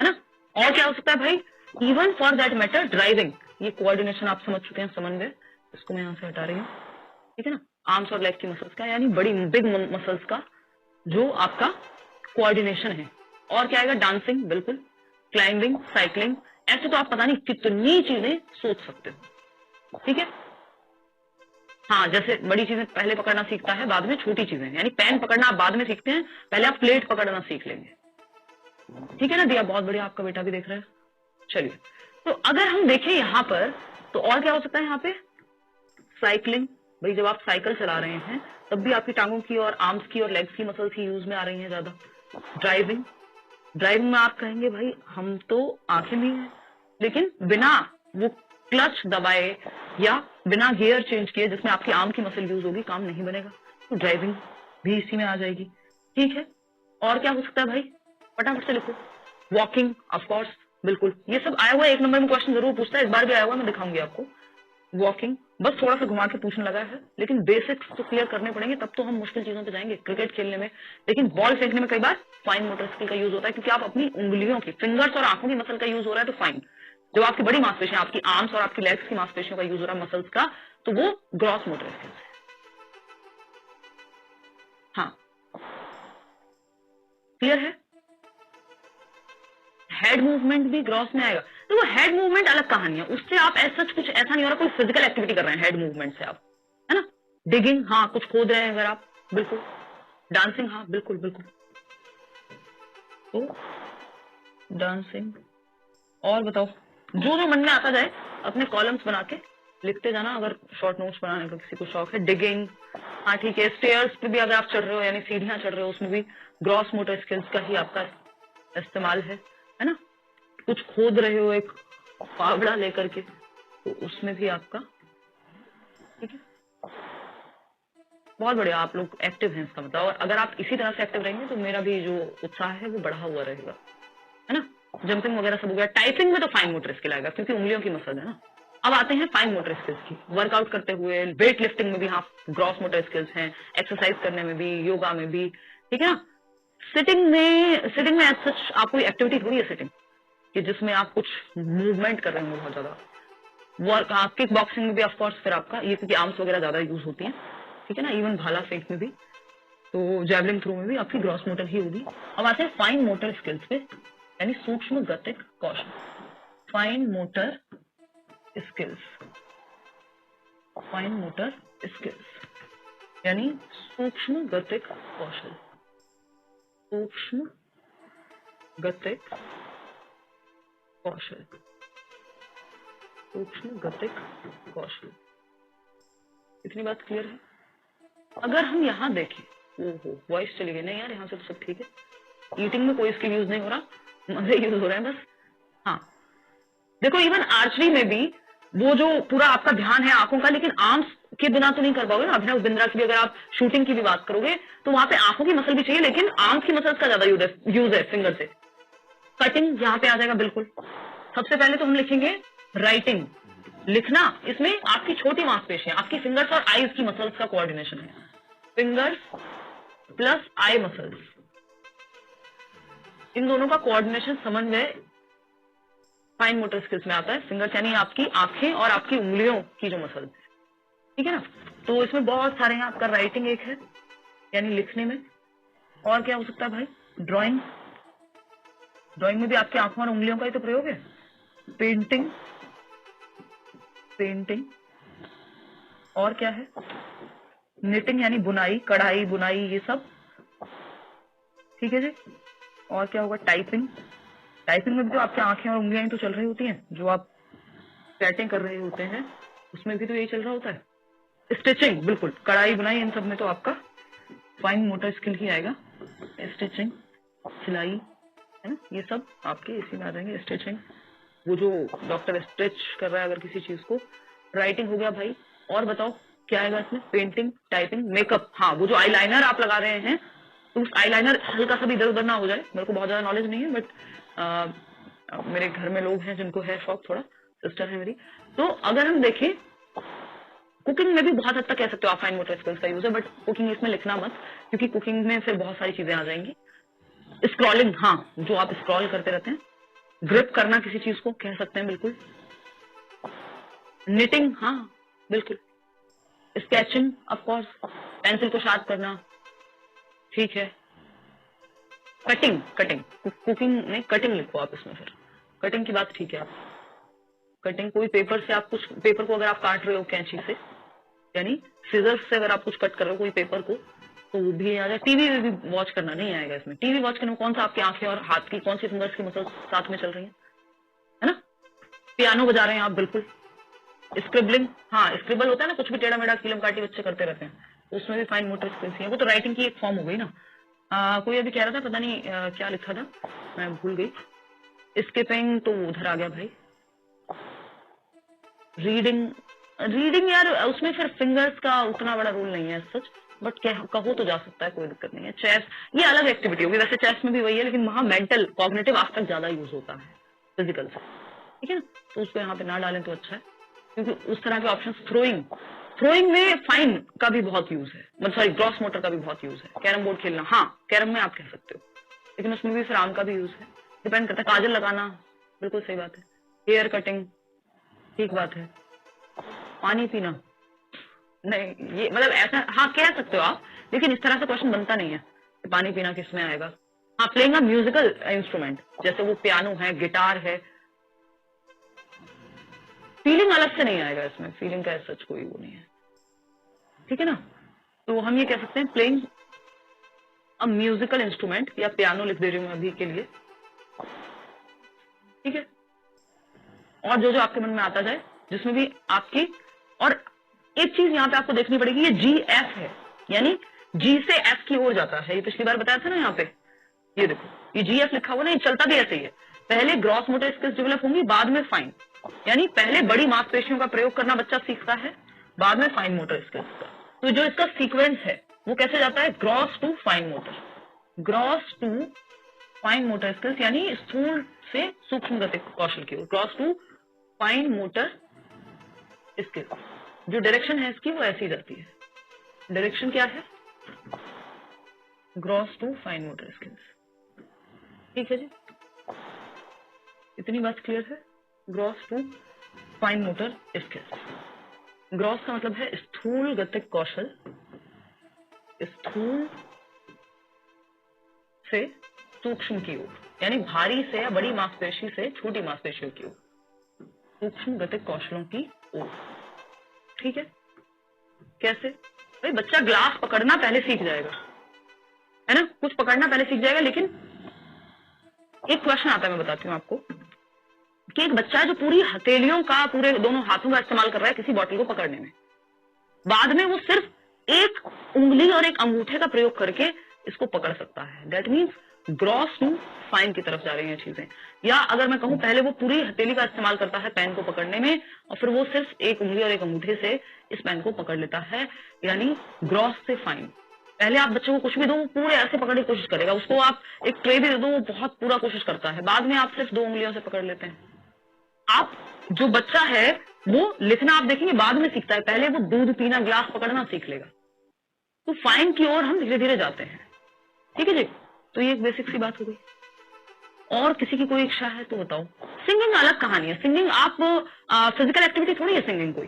A: ना? और क्या हो सकता है भाई? Even for that matter driving, ये कोऑर्डिनेशन आप समझ चुके हैं, समन्वय। इसको मैं यहां से हटा रही हूँ, ठीक है ना? आर्म्स और लेग की मसल्स का, यानी बड़ी बिग मसल्स का जो आपका कोऑर्डिनेशन है। और क्या आएगा? डांसिंग, बिल्कुल, क्लाइंबिंग, साइकिलिंग, ऐसे तो आप पता नहीं कितनी चीजें सोच सकते हो। ठीक है, हाँ, जैसे बड़ी चीजें पहले पकड़ना सीखता है, बाद में छोटी चीजें, यानी पेन पकड़ना आप बाद में सीखते हैं, पहले आप प्लेट पकड़ना सीख लेंगे। ठीक है ना दिया? बहुत बढ़िया, आपका बेटा भी देख रहा है। चलिए, तो अगर हम देखें यहाँ पर, तो और क्या हो सकता है यहाँ पे? साइकिलिंग, भाई जब आप साइकिल चला रहे हैं तब भी आपकी टांगों की और आर्म्स की और लेग्स की मसल्स ही यूज में आ रही हैं ज्यादा। ड्राइविंग, ड्राइविंग में आप कहेंगे भाई हम तो आंखें भी हैं, लेकिन बिना वो क्लच दबाए या बिना गियर चेंज किए जिसमें आपकी आर्म की मसल यूज होगी, काम नहीं बनेगा। तो ड्राइविंग भी इसी में आ जाएगी। ठीक है, और क्या हो सकता है भाई? फटाफट से लिखो। वॉकिंग, ऑफ कोर्स, बिल्कुल, ये सब आया हुआ है, एक नंबर में क्वेश्चन जरूर पूछता है, इस बार भी आया हुआ है, मैं दिखाऊंगी आपको। वॉकिंग बस थोड़ा सा घुमा के पूछने लगा है, लेकिन बेसिक्स तो क्लियर करने पड़ेंगे, तब तो हम मुश्किल चीजों पे जाएंगे। क्रिकेट खेलने में, लेकिन बॉल फेंकने में कई बार फाइन मोटर स्किल का यूज होता है, क्योंकि आप अपनी उंगलियों की, फिंगर्स और आंखों की मसल का यूज हो रहा है, तो फाइन। जब आपकी बड़ी मांसपेशियां, आपकी आर्म्स और आपकी लेग्स की मांसपेशियों का यूज हो रहा है, मसल्स का, तो वो ग्रॉस मोटर स्किल्स है। हाँ, क्लियर है? हेड मूवमेंट भी ग्रॉस में आएगा। तो वो हेड मूवमेंट अलग कहानी है, उससे आप ऐसा कुछ ऐसा नहीं हो रहा, कोई फिजिकल एक्टिविटी कर रहे हैं हेड मूवमेंट से आप, है ना? डिगिंग, हाँ, कुछ खोद रहे हैं अगर आप, बिल्कुल। डांसिंग, हाँ, बिल्कुल बिल्कुल। तो डांसिंग, और बताओ, जो जो मन में आता जाए अपने कॉलम्स बना के लिखते जाना, अगर शॉर्ट नोट्स बनाने का किसी को शौक है। डिगिंग, हाँ ठीक है। स्टेयर्स पे भी अगर आप चढ़ रहे हो, यानी सीढ़ियां चढ़ रहे हो, उसमें भी ग्रॉस मोटर स्किल्स का ही आपका इस्तेमाल है ना? कुछ खोद रहे हो एक फावड़ा लेकर के, तो उसमें भी आपका, ठीक है, बहुत बढ़िया, आप लोग एक्टिव हैं इसका मतलब। और अगर आप इसी तरह से एक्टिव रहेंगे तो मेरा भी जो उत्साह है वो बढ़ा हुआ रहेगा, है ना? जंपिंग वगैरह सब हो गया। टाइपिंग में तो फाइन मोटर स्किल आएगा, क्योंकि उंगलियों की मसल है ना। अब आते हैं फाइन मोटर स्किल्स की। वर्कआउट करते हुए, वेट लिफ्टिंग में भी हाँ ग्रॉस मोटर स्किल्स हैं, एक्सरसाइज करने में भी, योगा में भी, ठीक है ना? सिटिंग में सच आप कोई एक्टिविटी हो रही है सिटिंग कि जिसमें आप कुछ मूवमेंट कर रहे होंगे बहुत ज्यादा। वर्क, किक बॉक्सिंग में भी ऑफकोर्स फिर आपका ये, क्योंकि आर्म्स वगैरह ज्यादा यूज होती हैं, ठीक है ना? इवन भाला फेंक में भी, तो जैवलिन थ्रो में भी आपकी ग्रॉस मोटर ही होगी। अब आते हैं फाइन मोटर स्किल्स पे। यानी सूक्ष्म गतिक कौशल, fine motor skills, fine motor skills यानी सूक्ष्म गतिक कौशल, सूक्ष्म गतिक कौशल, सूक्ष्म गतिक कौशल। इतनी बात क्लियर है? अगर हम यहाँ देखें, ओहो वॉइस चली गई, नहीं यार यहाँ से तो सब ठीक है, ईटिंग में कोई स्किल यूज नहीं हो रहा, मजे यूज हो रहे हैं बस। हाँ देखो, इवन आर्चरी में भी वो जो पूरा आपका ध्यान है आंखों का, लेकिन आर्म्स के बिना तो नहीं कर पाओगे ना। अभिनव बिंद्रा की भी अगर आप शूटिंग की भी बात करोगे तो वहां पे आंखों की मसल भी चाहिए, लेकिन आर्म्स की मसल्स का ज्यादा यूज है फिंगर से। कटिंग यहाँ पे आ जाएगा बिल्कुल। सबसे पहले तो हम लिखेंगे राइटिंग, लिखना, इसमें आपकी छोटी मांसपेशियां, आपकी फिंगर्स और आईज की मसल्स का कोऑर्डिनेशन है, फिंगर्स प्लस आई मसल्स, इन दोनों का कोऑर्डिनेशन, समन्वय फाइन मोटर स्किल्स में आता है। फिंगर्स यानी आपकी आंखें और आपकी उंगलियों की जो मसल्स है, ठीक है ना। तो इसमें बहुत सारे हैं, आपका राइटिंग एक है यानी लिखने में, और क्या हो सकता है भाई, ड्राइंग, ड्राइंग में भी आपकी आंखों और उंगलियों का ही तो प्रयोग है। पेंटिंग, पेंटिंग, और क्या है, निटिंग यानी बुनाई, कढ़ाई बुनाई ये सब, ठीक है जी। और क्या होगा, टाइपिंग, टाइपिंग में भी तो आपकी आंखें और उंगलियां ही तो चल रही होती हैं, जो आप चैटिंग कर रहे होते हैं उसमें भी तो यही चल रहा होता है। स्टिचिंग, बिल्कुल, कढ़ाई बुनाई इन सब में तो आपका फाइन मोटर स्किल ही आएगा। स्टिचिंग, सिलाई, है ना, ये सब आपके इसी में आ जाएंगे। स्टिचिंग, वो जो डॉक्टर स्टिच कर रहा है अगर किसी चीज को। राइटिंग हो गया भाई, और बताओ क्या आएगा इसमें, पेंटिंग, टाइपिंग, मेकअप, हाँ वो जो आईलाइनर आप लगा रहे हैं, तो उस आईलाइनर हल्का सा भी इधर उधर ना हो जाए। मेरे को बहुत ज्यादा नॉलेज नहीं है, बट मेरे घर में लोग हैं जिनको है शौक, थोड़ा सिस्टर है मेरी। तो अगर हम देखें, कुकिंग में भी बहुत हद तक कह सकते हो आप फाइन मोटर स्किल्स का यूज है, बट कुकिंग इसमें लिखना मत, क्योंकि कुकिंग में फिर बहुत सारी चीजें आ जाएंगी। स्क्रॉलिंग, हाँ जो आप स्क्रॉल करते रहते हैं। ग्रिप करना किसी चीज को कह सकते हैं, बिल्कुल। निटिंग, हाँ बिल्कुल। स्केचिंग, ऑफ कोर्स, पेंसिल को शार्प करना, ठीक है। कटिंग, कटिंग, कुकिंग नहीं, कटिंग लिखो आप इसमें, फिर कटिंग की बात ठीक है। आप कटिंग, कोई पेपर से आप कुछ, पेपर को अगर आप काट रहे हो कैंची से, यानी सीजर्स से अगर आप कुछ कट कर रहे हो कोई पेपर को, तो वो भी आ जाए। टीवी में भी वॉच करना नहीं आएगा इसमें। टीवी वॉच करने में कौन सा आपकी आंखें और हाथ की कौन सी फिंगर्स की मसल्स साथ में चल रही है ना। पियानो बजा रहे हैं आप, बिल्कुल। स्क्रिबलिंग, हाँ स्क्रिबल होता है ना, कुछ भी टेढ़ा मेढ़ा कीलम काटी बच्चे करते रहते हैं, उसमें भी फाइन मोटर स्किल्स है। वो तो राइटिंग की एक फॉर्म हो गई ना। कोई अभी कह रहा था, पता नहीं क्या लिखा था, मैं भूल गई। स्किपिंग तो उधर आ गया भाई। रीडिंग, रीडिंग यार उसमें फिर फिंगर्स का उतना बड़ा रोल नहीं है सच, बट कहो तो जा सकता है, कोई दिक्कत नहीं है। चेस ये अलग एक्टिविटी होगी, वैसे चेस में भी वही है, लेकिन वहां मेंटल कॉग्निटिव एस्पेक्ट ज्यादा यूज होता है फिजिकल से, ठीक है ना। तो उसको यहाँ पे ना डालें तो अच्छा है, क्योंकि उस तरह के ऑप्शन। थ्रोइंग, थ्रोइंग में फाइन का भी बहुत यूज है, मतलब सॉरी ग्रॉस मोटर का भी बहुत यूज है। कैरम बोर्ड खेलना, हाँ कैरम में आप कह सकते हो, लेकिन उसमें भी फिर आर्म का भी यूज है, डिपेंड करता है। काजल लगाना, बिल्कुल सही बात है। हेयर कटिंग, ठीक बात है। पानी पीना, नहीं ये मतलब ऐसा हाँ कह सकते हो आप, लेकिन इस तरह से क्वेश्चन बनता नहीं है कि पानी पीना किस में आएगा। हाँ प्लेइंग अ म्यूजिकल इंस्ट्रूमेंट, जैसे वो पियानो है, गिटार है। फीलिंग अलग से नहीं आएगा इसमें, फीलिंग का सच कोई वो नहीं है, ठीक है ना। तो हम ये कह सकते हैं प्लेइंग अ म्यूजिकल इंस्ट्रूमेंट, या पियानो लिख दे रही हूँ अभी के लिए, ठीक है। और जो जो आपके मन में आता जाए, जिसमें भी आपकी। और एक चीज यहाँ पे आपको देखनी पड़ेगी, ये जी एफ है, यानी जी से एफ की ओर जाता है। ये पिछली बार बताया था ना यहाँ पे, ये देखो ये जी एफ लिखा हुआ ना, ये चलता भी ऐसे ही है। पहले ग्रॉस मोटर स्किल्स डेवलप होंगी, बाद में फाइन, यानी पहले बड़ी मांसपेशियों का प्रयोग करना बच्चा सीखता है, बाद में फाइन मोटर स्किल्स का। तो जो इसका सीक्वेंस है वो कैसे जाता है, gross to fine motor, gross to fine motor skills, यानी स्थूल से सूक्ष्म गतिक कौशल की ओर, gross to fine motor skills. जो डायरेक्शन है इसकी वो ऐसी जाती है। डायरेक्शन क्या है, gross to fine motor skills, ठीक है जी। इतनी बात क्लियर है, gross to fine motor skills. Gross का मतलब है स्थूल गतिक कौशल, स्थूल से सूक्ष्म की ओर, यानी भारी से या बड़ी मांसपेशी से छोटी मांसपेशियों की ओर, सूक्ष्म गतिक कौशलों की ओर। ठीक है, कैसे? भाई बच्चा ग्लास पकड़ना पहले सीख जाएगा, है ना, कुछ पकड़ना पहले सीख जाएगा, लेकिन एक क्वेश्चन आता है, मैं बताती हूँ आपको, कि एक बच्चा जो पूरी हथेलियों का, पूरे दोनों हाथों का इस्तेमाल कर रहा है किसी बॉटल को पकड़ने में, बाद में वो सिर्फ एक उंगली और एक अंगूठे का प्रयोग करके इसको पकड़ सकता है। That means gross to fine की तरफ जा रही हैं चीजें। या अगर मैं कहूं, पहले वो पूरी हथेली का इस्तेमाल करता है पेन को पकड़ने में, और फिर वो सिर्फ एक उंगली और एक अंगूठे से इस पेन को पकड़ लेता है, यानी ग्रॉस से फाइन। पहले आप बच्चे को कुछ भी दो, वो पूरे ऐसे पकड़ने की कोशिश करेगा, उसको आप एक ट्रे भी दे दो, वो बहुत पूरा कोशिश करता है, बाद में आप सिर्फ 2 उंगलियों से पकड़ लेते हैं। आप जो बच्चा है वो लिखना आप देखेंगे बाद में सीखता है, पहले वो दूध पीना, ग्लास पकड़ना सीख लेगा। तो फाइन की ओर हम धीरे धीरे जाते हैं। ठीक है जी, तो ये एक बेसिक सी बात हो गई। और किसी की कोई इच्छा है तो बताओ। सिंगिंग अलग कहानी है। सिंगिंग आप फिजिकल एक्टिविटी थोड़ी है सिंगिंग कोई,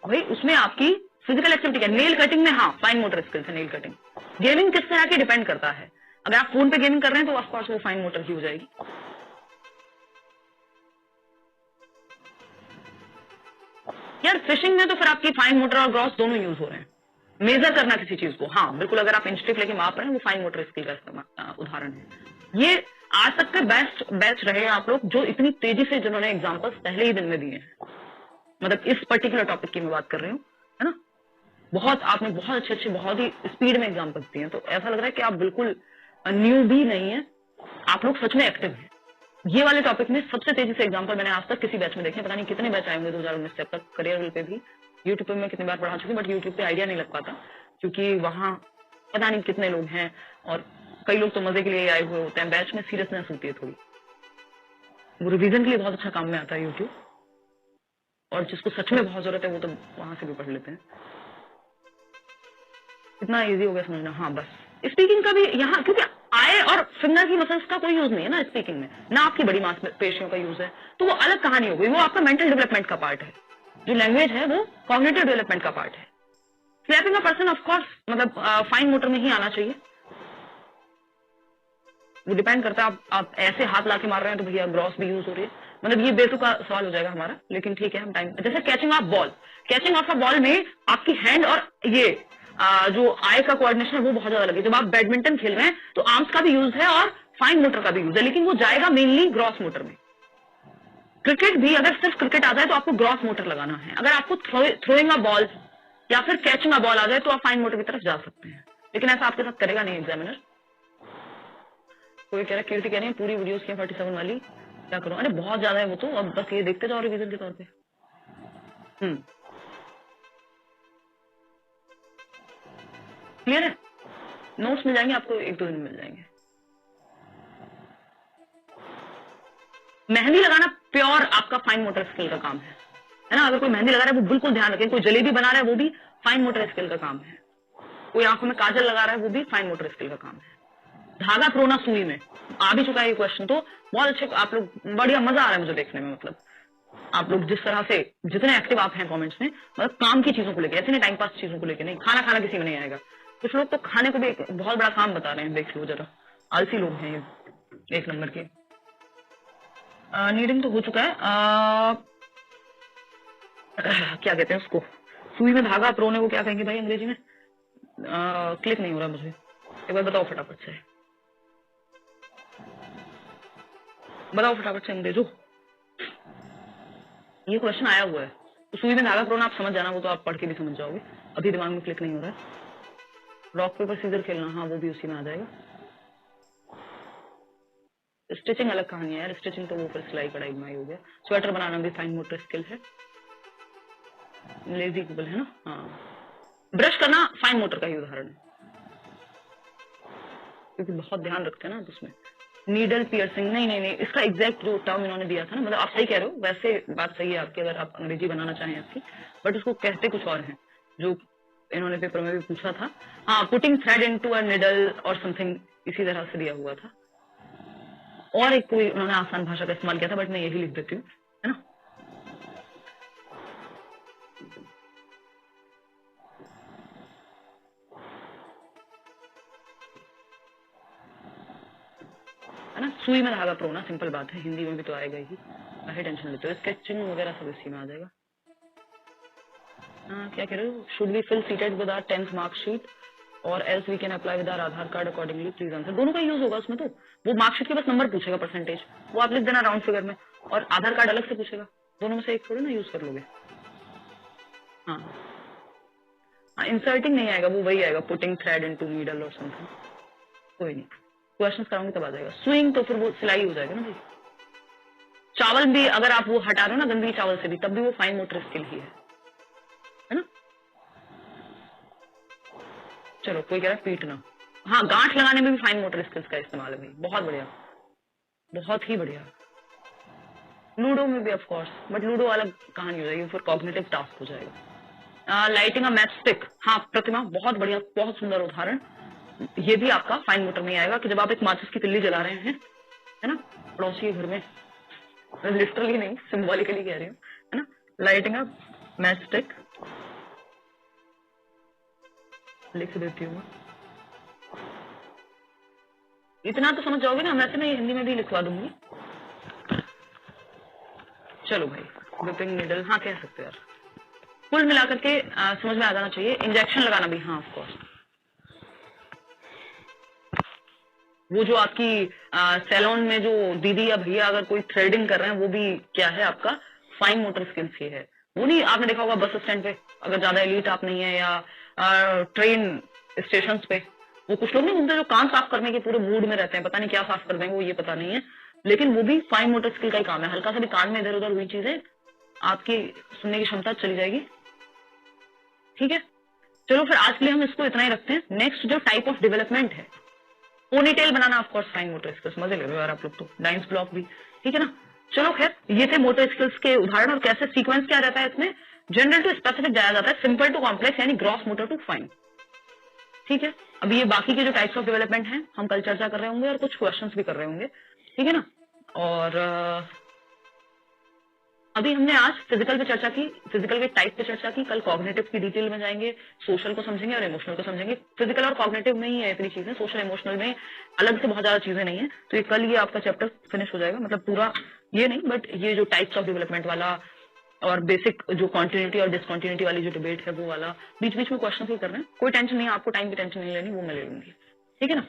A: भाई उसमें आपकी फिजिकल एक्टिविटी है। नेल कटिंग में हाँ फाइन मोटर स्किल्स है नेल कटिंग। गेमिंग किस तरह की डिपेंड करता है, अगर आप फोन पे गेमिंग कर रहे हैं तो ऑफकोर्स वो फाइन मोटर की हो जाएगी। यार फिशिंग में तो फिर आपकी फाइन मोटर और ग्रॉस दोनों यूज हो रहे हैं। मेजर करना किसी चीज को, हाँ बिल्कुल, अगर आप इंचटेप लेके माप रहे हैं वो फाइन मोटर स्किल का उदाहरण है। ये आज तक के बेस्ट बैच रहे आप लोग, जो इतनी तेजी से जिन्होंने एग्जांपल्स पहले ही दिन में दिए हैं। मतलब इस पर्टिकुलर टॉपिक की मैं बात कर रही हूँ, है ना। बहुत आपने बहुत अच्छे अच्छे, बहुत ही स्पीड में एग्जाम्पल्स दिए हैं, तो ऐसा लग रहा है कि आप बिल्कुल न्यू भी नहीं है, आप लोग सच में एक्टिव हैं। ये वाले टॉपिक में सबसे तेजी से एग्जांपल मैंने आज तक किसी बैच में देखे, पता नहीं कितने बैच आएंगे 2019 से अब तक। करियर पे भी, यूट्यूब पे मैं कितनी बार पढ़ा चुकी हूँ, बट यूट्यूब पे आइडिया नहीं लग पाता, क्योंकि वहां पता नहीं कितने लोग हैं, और कई लोग तो मजे के लिए आए हुए होते हैं। बैच में सीरियसनेस होती है थोड़ी, वो रिवीजन के लिए बहुत अच्छा काम में आता है यूट्यूब, और जिसको सच में बहुत जरूरत है वो तो वहां से भी पढ़ लेते हैं। इतना इजी हो गया समझना। हाँ बस स्पीकिंग का भी यहाँ, क्योंकि आई और फिंगर की मसल्स का कोई यूज नहीं है ना स्पीकिंग में, ना आपकी बड़ी मांसपेशियों का यूज है, तो वो अलग कहानी हो गई, वो आपका मेंटल डेवलपमेंट का पार्ट है। जो लैंग्वेज है वो कॉग्निटिव डेवलपमेंट का पार्ट है। स्लैपिंग अ पर्सन ऑफकोर्स मतलब फाइन मोटर में ही आना चाहिए, वो डिपेंड करता है। आप ऐसे हाथ लाके मार रहे हैं तो भैया ग्रॉस भी यूज हो रही है, मतलब ये बेतुका सवाल हो जाएगा हमारा, लेकिन ठीक है हम टाइम, जैसे catching of ball, catching of a ball में आपकी हैंड और ये जो आई का कोऑर्डिनेशन है वो बहुत ज्यादा लगे। जब आप बैडमिंटन खेल रहे हैं तो आर्म्स का भी यूज है और फाइन मोटर का भी यूज है, लेकिन वो जाएगा मेनली ग्रॉस मोटर में। क्रिकेट भी अगर सिर्फ क्रिकेट आ जाए तो आपको ग्रॉस मोटर लगाना है, अगर आपको थ्रोइंग अ बॉल या फिर कैचिंग अ बॉल आ जाए तो आप फाइन मोटर की तरफ जा सकते हैं, लेकिन ऐसा आपके साथ करेगा नहीं एग्जामिनर। कोई कह रहा है, कीर्ति कह रही है पूरी वीडियोस की 47 वाली क्या करूं, अरे बहुत ज्यादा है वो तो, अब बस ये देखते जाओ रिवीजन के तौर पे। क्लियर है, नोट्स मिल जाएंगे आपको, 1-2 दिन मिल जाएंगे। मेहंदी लगाना प्योर आपका फाइन मोटर स्किल का काम है ना। अगर कोई मेहंदी लगा रहा है वो बिल्कुल ध्यान रखें, कोई जलेबी बना रहा है वो भी फाइन मोटर स्किल का काम है, कोई आंखों में काजल लगा रहा है वो भी फाइन मोटर स्किल का काम है। धागा प्रोना सुई में आ भी चुका है ये क्वेश्चन, तो बहुत अच्छे आप लोग, बढ़िया मजा आ रहा है मुझे देखने में। मतलब आप लोग जिस तरह से, जितने एक्टिव आप हैं कमेंट्स में, मतलब काम की चीजों को लेकर, ऐसे नहीं टाइम पास चीजों को लेकर नहीं, खाना खाना किसी में नहीं आएगा। कुछ लोग तो खाने को भी एक बहुत बड़ा काम बता रहे हैं, देख लो जरा, आलसी लोग हैं ये 1 नंबर के। नीडिंग तो हो चुका है। क्या कहते हैं उसको, सुई में धागा प्रोने को क्या कहेंगे भाई अंग्रेजी में? क्लिक नहीं हो रहा मुझे, एक बार बताओ फटाफट से, बताओ फटाफट से अंग्रेजो। ये क्वेश्चन आया हुआ है, तो सुई में धागा प्रोना आप समझ जाना, वो तो आप पढ़ के भी समझ जाओगे, अभी दिमाग में क्लिक नहीं हो रहा है। रॉक पेपर सीजर खेलना, हाँ वो भी उसी में आ जाएगा। स्टिचिंग अलग कहानी है यार, स्टिचिंग तो वो फिर सिलाई कढ़ाई में हो गया। स्वेटर बनाना भी फाइन मोटर स्किल है, लेजी गूगल है ना। हाँ ब्रश करना फाइन मोटर का ही उदाहरण है, क्योंकि बहुत ध्यान रखते हैं ना उसमें। नीडल पियर्सिंग नहीं नहीं नहीं, इसका एग्जैक्ट जो टर्म इन्होंने दिया था ना, मतलब आप सही कह रहे हो, वैसे बात सही है आपकी, अगर आप अंग्रेजी बनाना चाहें आपकी, बट उसको कहते कुछ और है, जो इन्होंने पेपर में भी पूछा था। हाँ putting thread into a needle और समथिंग इसी तरह से दिया हुआ था, और एक कोई उन्होंने आसान भाषा का इस्तेमाल किया था, बट मैं यही लिख देती हूँ, है ना। है ना। सुई में धागा प्रो ना, सिंपल बात है, हिंदी में भी तो आएगा ही, काहे टेंशन लेते हो। स्केचिंग वगैरह सब इसी में आ जाएगा। क्या कह रहे हो, should we fill seated with our 10th marksheet और else we can apply with our Aadhaar card accordingly, please answer. दोनों का यूज होगा उसमें, तो वो मार्कशीट के बस नंबर पूछेगा परसेंटेज, वो आप लिख देना राउंड फिगर में, और आधार कार्ड अलग से पूछेगा, दोनों में से एक थोड़ी ना यूज कर लोगे। हाँ इंसर्टिंग नहीं आएगा, वो वही आएगा, पुटिंग थ्रेड इनटू नीडल और समथिंग, कोई नहीं, क्वेश्चन कराऊंगी तब आ जाएगा। स्विंग तो फिर वो सिलाई हो जाएगा ना भाई। चावल भी अगर आप वो हटा रहे हो ना गंदगी चावल से भी, तब भी वो फाइन मोटर स्किल ही है ना। चलो कोई कह रहा है पीटना, हाँ गांठ लगाने में भी फाइन मोटर स्किल्स का इस्तेमाल है भाई, बहुत बढ़िया, बहुत ही बढ़िया। लूडो में भी ऑफ कोर्स, बट लूडो अलग कहानी हो जाएगी, फिर कॉग्निटिव टास्क हो जाएगा। लाइटिंग अ मैच स्टिक, हाँ प्रतिमा बहुत बढ़िया, बहुत सुंदर उदाहरण। ये भी आपका फाइन मोटर में आएगा कि जब आप एक माचिस की तिल्ली जला रहे हैं, है ना, पड़ोसी के घर में, लिटरली नहीं सिंबॉलिकली कह रही हूँ, है ना। लाइटिंग अ मैच स्टिक लिख देती हूँ, इतना तो समझ जाओगे ना, वैसे मैं हिंदी में भी लिखवा दूंगी। चलो भाई विपिंग नीडल, हाँ कह सकते हो यार, कुल मिलाकर के समझ में आ जाना चाहिए। इंजेक्शन लगाना भी, हाँ ऑफ कोर्स, वो जो आपकी सैलून में जो दीदी या भैया अगर कोई थ्रेडिंग कर रहे हैं, वो भी क्या है आपका फाइन मोटर स्किल्स ही है। वो नहीं आपने देखा होगा बस स्टैंड पे, अगर ज्यादा एलीट आप नहीं है, या ट्रेन स्टेशन पे, वो कुछ लोग नहीं घूमते जो कान साफ करने के पूरे मूड में रहते हैं, पता नहीं क्या साफ कर देंगे वो, ये पता नहीं है, लेकिन वो भी फाइन मोटर स्किल का ही काम है। हल्का सा भी कान में इधर उधर हुई चीजें, आपकी सुनने की क्षमता चली जाएगी। ठीक है, चलो फिर आज के लिए हम इसको इतना ही रखते हैं। नेक्स्ट जो टाइप ऑफ डेवलपमेंट है, ponytail banana of course fine motor skills, मजे ले रहे हो यार आप लोग तो, डांस ब्लॉक भी, ठीक है ना। चलो खैर ये थे मोटर स्किल्स के उदाहरण, और कैसे सीक्वेंस क्या रहता है इसमें, जनरल टू स्पेसिफिक जाया जाता है, सिंपल टू कॉम्प्लेक्स यानी ग्रॉस मोटर टू फाइन। ठीक है, अभी ये बाकी के जो टाइप्स ऑफ डेवलपमेंट हैं हम कल चर्चा कर रहे होंगे, और कुछ क्वेश्चंस भी कर रहे होंगे, ठीक है ना। और अभी हमने आज फिजिकल पे चर्चा की, फिजिकल के टाइप पे चर्चा की, कल कॉग्निटिव की डिटेल में जाएंगे, सोशल को समझेंगे और इमोशनल को समझेंगे। फिजिकल और कॉग्निटिव में ही है इतनी चीजें, सोशल इमोशनल में अलग से बहुत ज्यादा चीजें नहीं है। तो ये कल ये आपका चैप्टर फिनिश हो जाएगा, मतलब पूरा ये नहीं, बट ये जो टाइप्स ऑफ डेवलपमेंट वाला और बेसिक जो कॉन्टिन्यूटी और डिसकॉन्टिन्यूटी वाली जो डिबेट है वो वाला, बीच बीच में क्वेश्चन भी कर रहे हैं, कोई टेंशन नहीं है आपको, टाइम की टेंशन नहीं लेनी, वो मैं ले लूंगी, ठीक है ना।